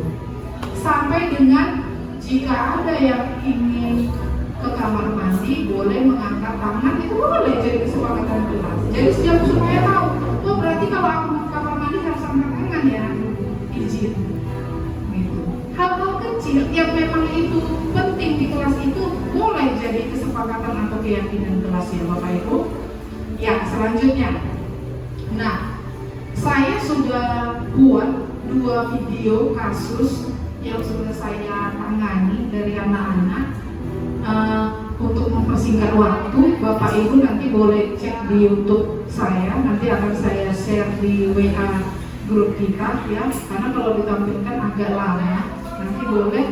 Sampai dengan jika ada yang ingin ke kamar mandi boleh mengangkat tangan, itu boleh jadi kesepakatan kelas. Jadi setiap supaya tahu, oh berarti kalau aku ke kamar mandi harus angkat tangan ya, izin. Gitu. Hal-hal kecil yang memang itu penting di kelas itu mulai jadi kesepakatan atau keyakinan kelas ya Bapak Ibu. Ya selanjutnya, nah saya sudah buat 2 video kasus yang sudah saya tangani dari anak-anak. Untuk mempersingkat waktu, Bapak Ibu nanti boleh cek di YouTube saya, nanti akan saya share di WA grup kita ya, karena kalau ditampilkan agak lama, nanti boleh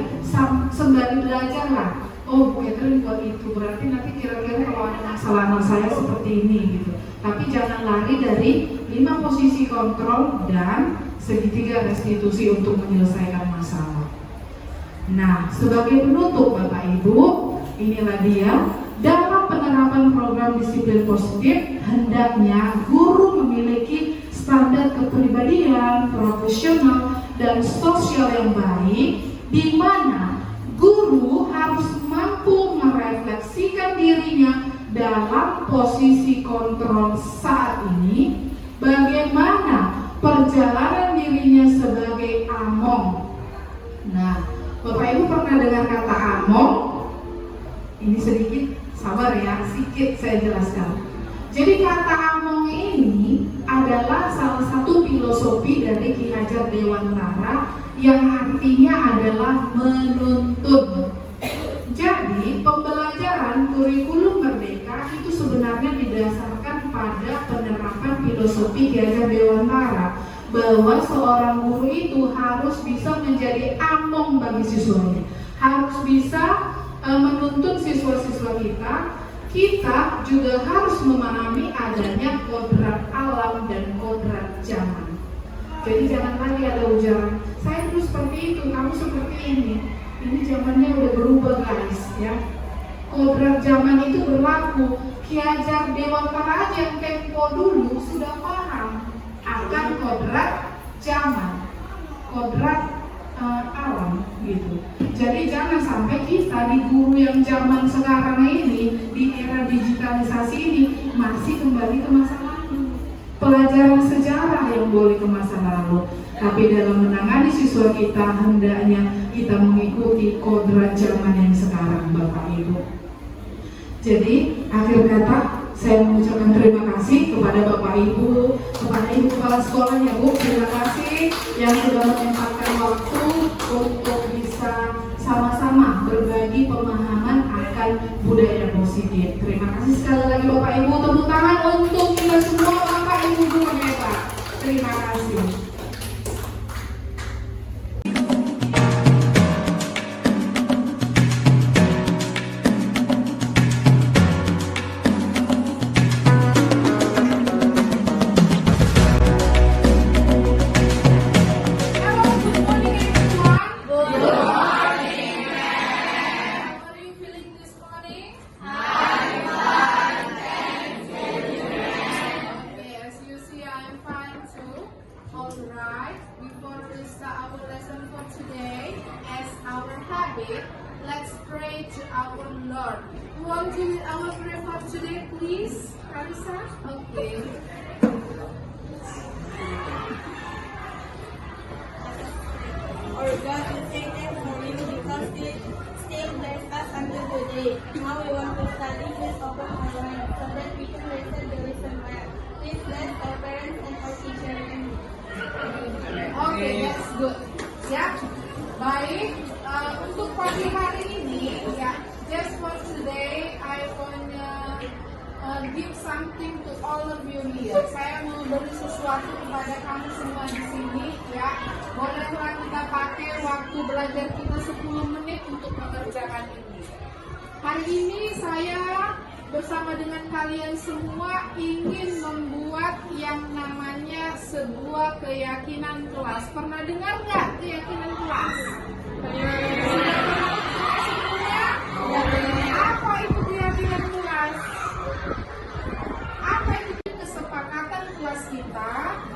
sembari belajar lah. Oh Bu Catherine buat itu, berarti nanti kira-kira kalau ada masalah saya seperti ini gitu. Tapi jangan lari dari 5 posisi kontrol dan segitiga restitusi untuk menyelesaikan masalah. Nah, sebagai penutup Bapak Ibu, inilah dia. Dalam penerapan program disiplin positif, hendaknya guru memiliki standar kepribadian, profesional, dan sosial yang baik, di mana guru harus mampu merefleksikan dirinya dalam posisi kontrol saat ini, bagaimana perjalanan dirinya sebagai among. Nah, Bapak Ibu pernah dengar kata among? Ini sedikit, sabar ya, sedikit saya jelaskan. Jadi kata among ini adalah salah satu filosofi dari Ki Hajar Dewantara yang artinya adalah menuntun. Jadi pembelajaran kurikulum merdeka itu sebenarnya didasarkan pada penerapan filosofi Ki Hajar Dewantara, bahwa seorang guru itu harus bisa menjadi among bagi siswanya, harus bisa menuntun siswa-siswa kita. Kita juga harus memahami adanya kodrat alam dan kodrat zaman. Jadi jangan lagi ada ujaran, saya dulu seperti itu, kamu seperti ini. Ini zamannya udah berubah guys ya. Kodrat zaman itu berlaku. Ki Hajar Dewantara aja yang tempo dulu sudah paham akan kodrat zaman, kodrat alam gitu. Jadi jangan sampai kita di guru yang zaman sekarang ini, di era digitalisasi ini, masih kembali ke masa lalu. Pelajaran sejarah yang boleh ke masa lalu, tapi dalam menangani siswa kita hendaknya kita mengikuti kodrat zaman yang sekarang Bapak Ibu. Jadi akhir kata saya mengucapkan terima kasih kepada Bapak Ibu, kepada Ibu Kepala Sekolah ya Bu, terima kasih yang sudah menyempatkan waktu untuk bisa sama-sama berbagi pemahaman akan budaya positif. Terima kasih sekali lagi Bapak Ibu, tepuk tangan untuk kita semua Bapak Ibu guru hebat. Terima kasih. start our lesson for today. As our habit, let's pray to our Lord. You want to read our prayer for today, please, Kalisa? Okay. Our God is thankful for you because it still bless us until today. Now we want to study. Please open our mind so that we can listen the lesson well. Please bless our parents and our teacher and Okay, that's good. Ya, baik. Untuk pagi hari ini, ya, just for today, I wanna give something to all of you here. Saya mau beri sesuatu kepada kamu semua di sini, ya. Bolehlah kita pakai waktu belajar kita 10 menit untuk mengerjakan ini. Hari ini saya bersama dengan kalian semua ingin membuat yang namanya sebuah keyakinan kelas. Pernah dengar nggak keyakinan kelas? Apa itu keyakinan kelas? Apa itu kesepakatan kelas kita?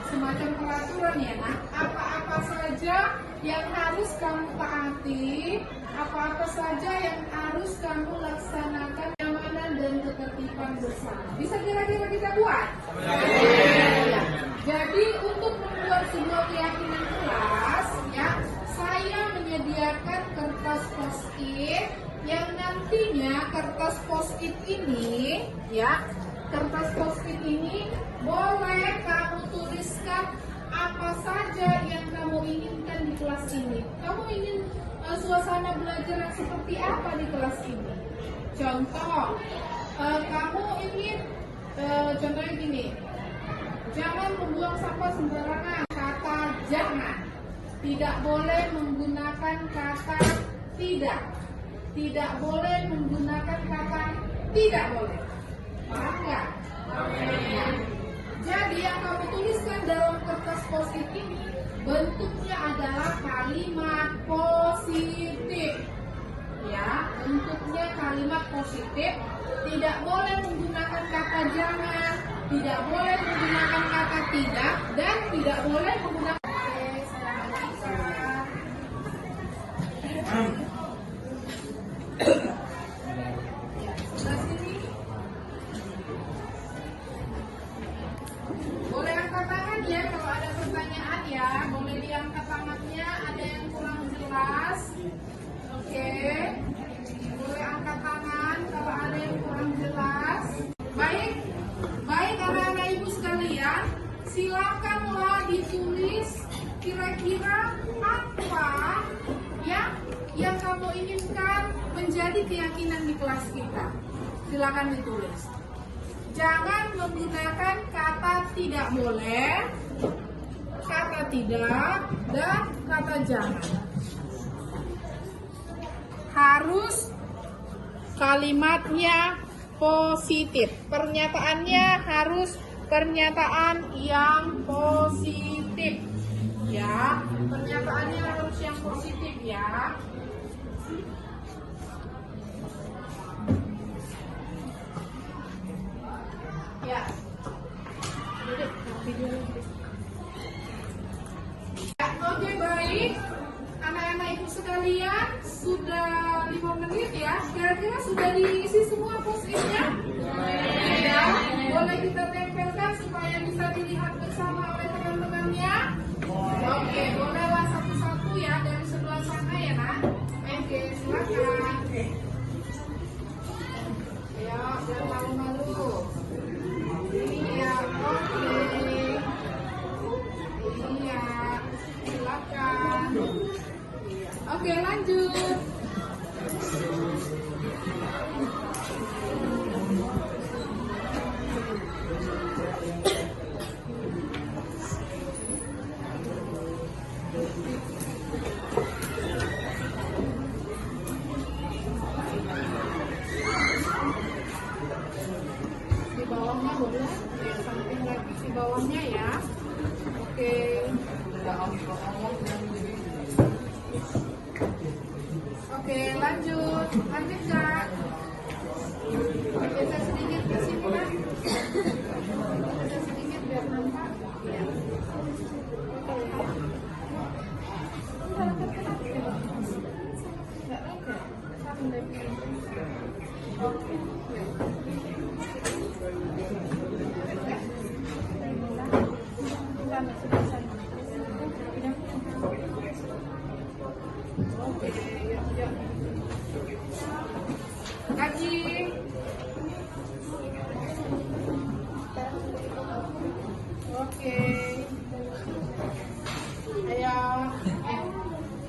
Semacam peraturan ya nak. Apa-apa saja yang harus kamu taati, apa-apa saja yang harus kamu laksanakan, keamanan dan ketertiban bersama. Bisa kira-kira kita buat? Ya. Jadi untuk membuat sebuah keyakinan kelas, ya, saya menyediakan kertas post-it yang nantinya kertas post-it ini, ya, kertas post-it ini boleh kamu tuliskan apa saja yang kamu inginkan di kelas ini. Kamu ingin suasana belajar yang seperti apa di kelas ini? Contoh, kamu ingin, contohnya gini, jangan membuang sampah sembarangan. Kata jangan, tidak boleh menggunakan kata tidak, tidak boleh menggunakan kata tidak boleh. Paham nggak? Jadi yang kamu tuliskan dalam kertas post-it ini bentuknya adalah kalimat positif. Ya, bentuknya kalimat positif. Tidak boleh menggunakan kata jangan, tidak boleh menggunakan kata tidak, dan tidak boleh menggunakan boleh angkat tangan ya kalau ada pertanyaan ya, boleh diangkat tangannya. Ada yang kurang jelas, oke, boleh angkat tangan kalau ada yang kurang jelas. Baik, baik anak-anak ibu sekalian, silakanlah ditulis kira-kira apa ya yang kamu inginkan menjadi keyakinan di kelas kita. Silakan ditulis. Jangan menggunakan kata tidak boleh, kata tidak, dan kata jangan. Harus kalimatnya positif. Pernyataannya harus pernyataan yang positif. Ya, pernyataannya harus yang positif ya. Ya. Oke, baik. Anak-anak ibu sekalian, sudah 5 menit ya. Kira-kira sudah diisi semua post-it-nya? Ya. Boleh kita tempelkan supaya bisa dilihat bersama oleh teman-temannya? Oke, bolehlah satu-satu ya dari sebelah sana ya, nak. Oke, silakan. Ya, jangan malu-malu. Iya, oke. Iya, silakan. Oke, lanjut. Di bawahnya boleh, ya, samping lagi di bawahnya ya. Oke. Oke, lanjut. Lanjut, Kak. Geser sedikit ke sini, Kak. Geser sedikit biar nampak. Ya. Oke, yuk. Lagi. Oke. Ayo.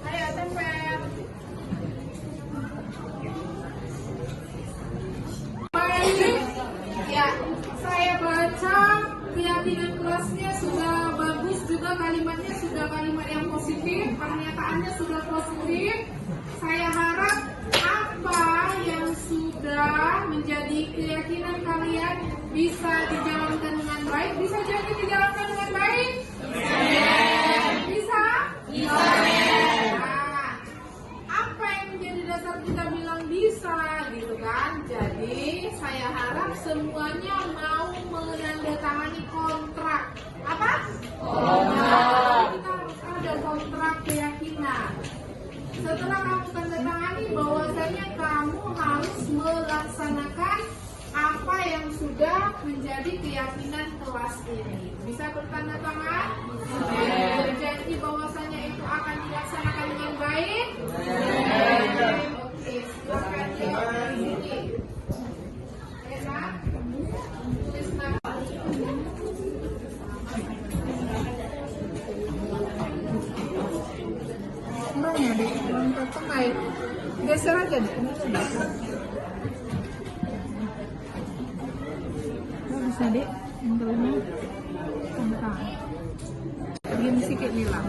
Ayo tempel. Baik. Ya, saya baca keyakinan kelasnya sudah bagus, juga kalimatnya sudah kalimat yang positif, pernyataannya sudah positif. Saya harap apa yang sudah menjadi keyakinan kalian bisa dijalankan dengan baik. Bisa jadi dijalankan dengan baik? Bisa? Bisa. Nah, apa yang menjadi dasar kita bilang bisa gitu kan? Jadi saya harap semuanya mau menandatangani kontrak. Apa? Kontrak. Kita harus ada kontrak keyakinan. Setelah kamu tanda tangani, bahwasanya kamu harus melaksanakan apa yang sudah menjadi keyakinan kelas ini. Bisa bertanda tangan? Berjanji bahwasanya itu akan dilaksanakan dengan baik? Oke, silakan ya dari sini. Enak? Tulis nama. Mbaknya deh, belum terkait. Geser aja deh. Nggak bisa deh, intronya tentang. Gini sedikit bilang.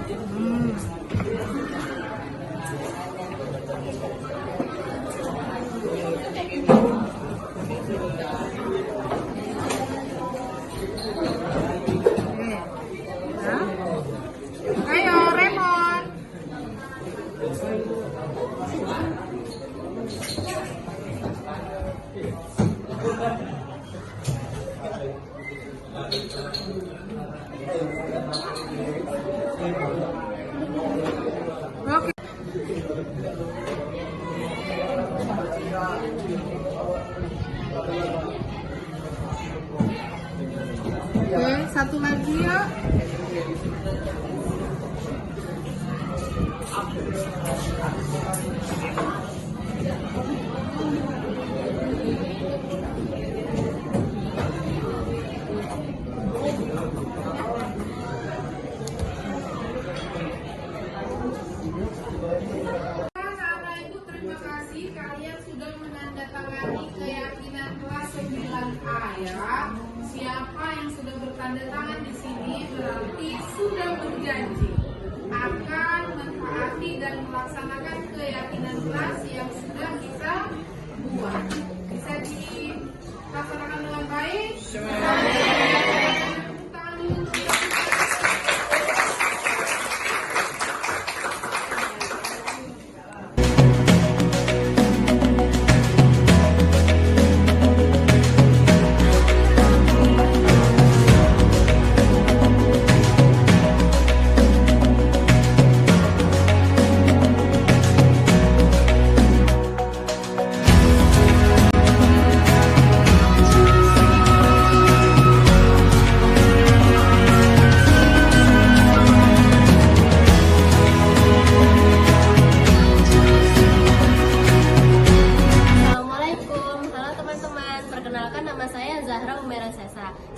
Ayo, Raymond. Oke. Oke, satu lagi ya. Anak-anak ibu, terima kasih kalian sudah menandatangani keyakinan kelas 9A ya. Siapa yang sudah bertanda tangan di sini berarti sudah berjanji akan mentaati dan melaksanakan keyakinan kelas yang sudah kita buat. Bisa dilaksanakan dengan baik?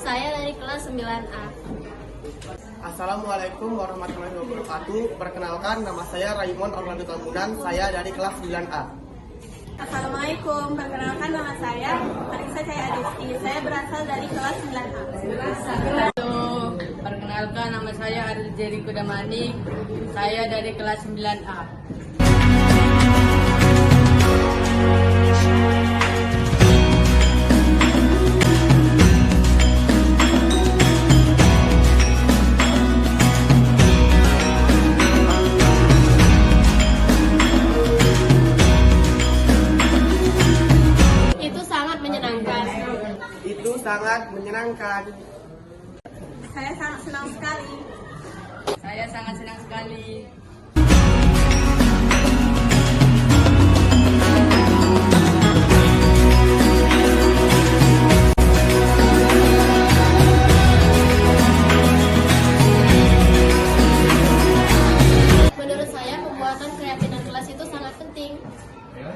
Saya dari kelas 9A. Assalamualaikum warahmatullahi wabarakatuh. Perkenalkan, nama saya Raymond Orlando Tambunan. Saya dari kelas 9A. Assalamualaikum, perkenalkan nama saya Marisa Cahaya Adisti. Saya berasal dari kelas 9A. Halo, perkenalkan nama saya Aril Jeri Kudamanik. Saya dari kelas 9A. Itu sangat menyenangkan. Saya sangat senang sekali. Saya sangat senang sekali. Menurut saya, pembuatan keyakinan kelas itu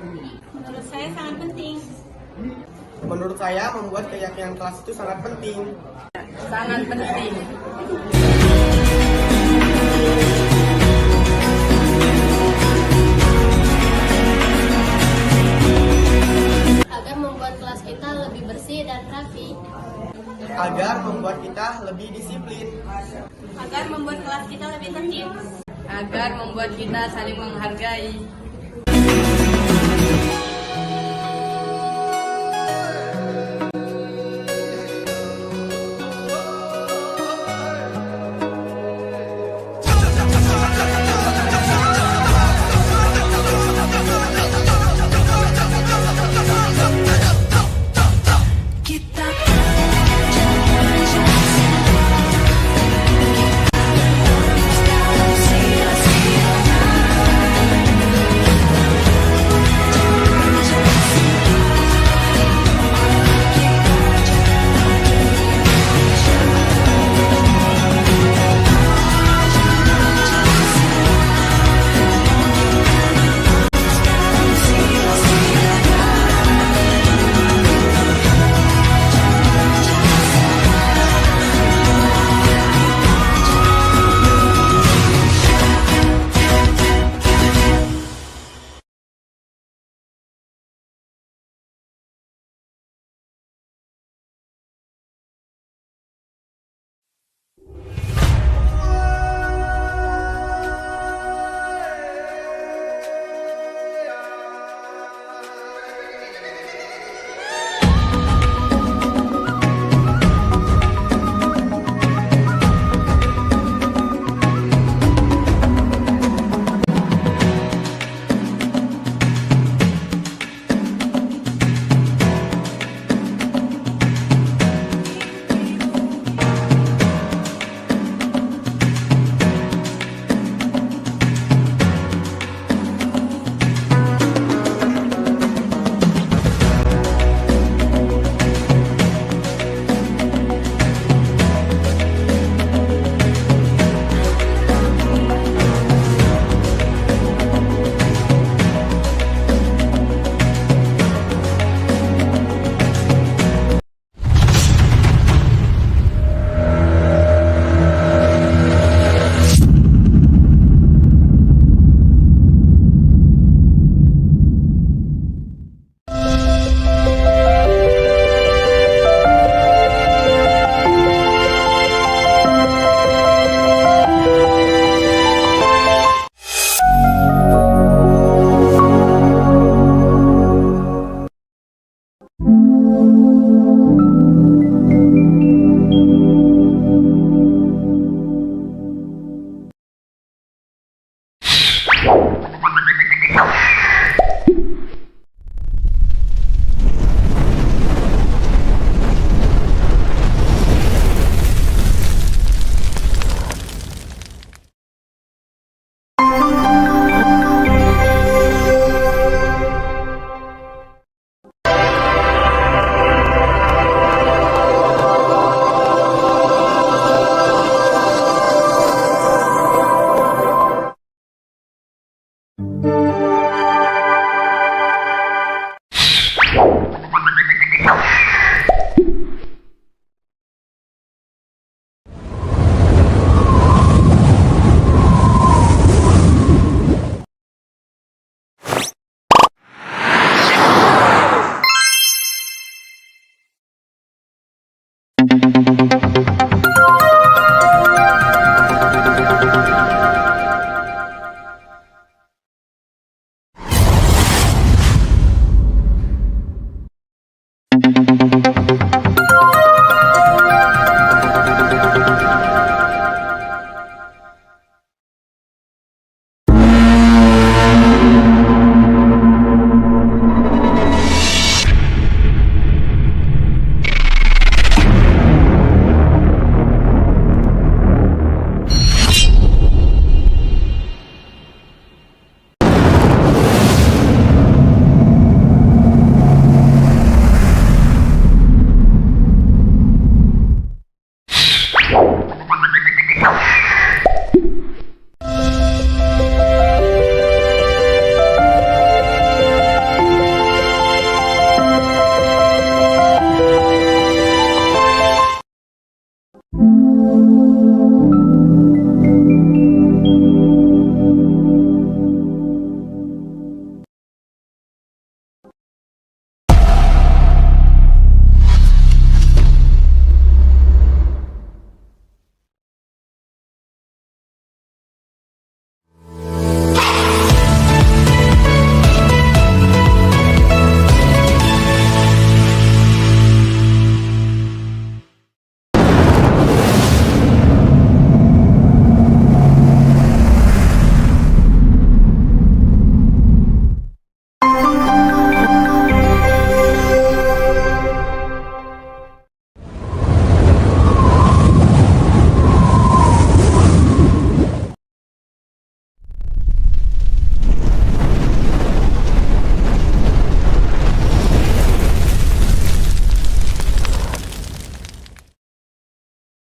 Menurut saya sangat penting. Menurut saya membuat keyakinan kelas itu sangat penting. Sangat penting. Agar membuat kelas kita lebih bersih dan rapi. Agar membuat kita lebih disiplin. Agar membuat kelas kita lebih tertib. Agar membuat kita saling menghargai.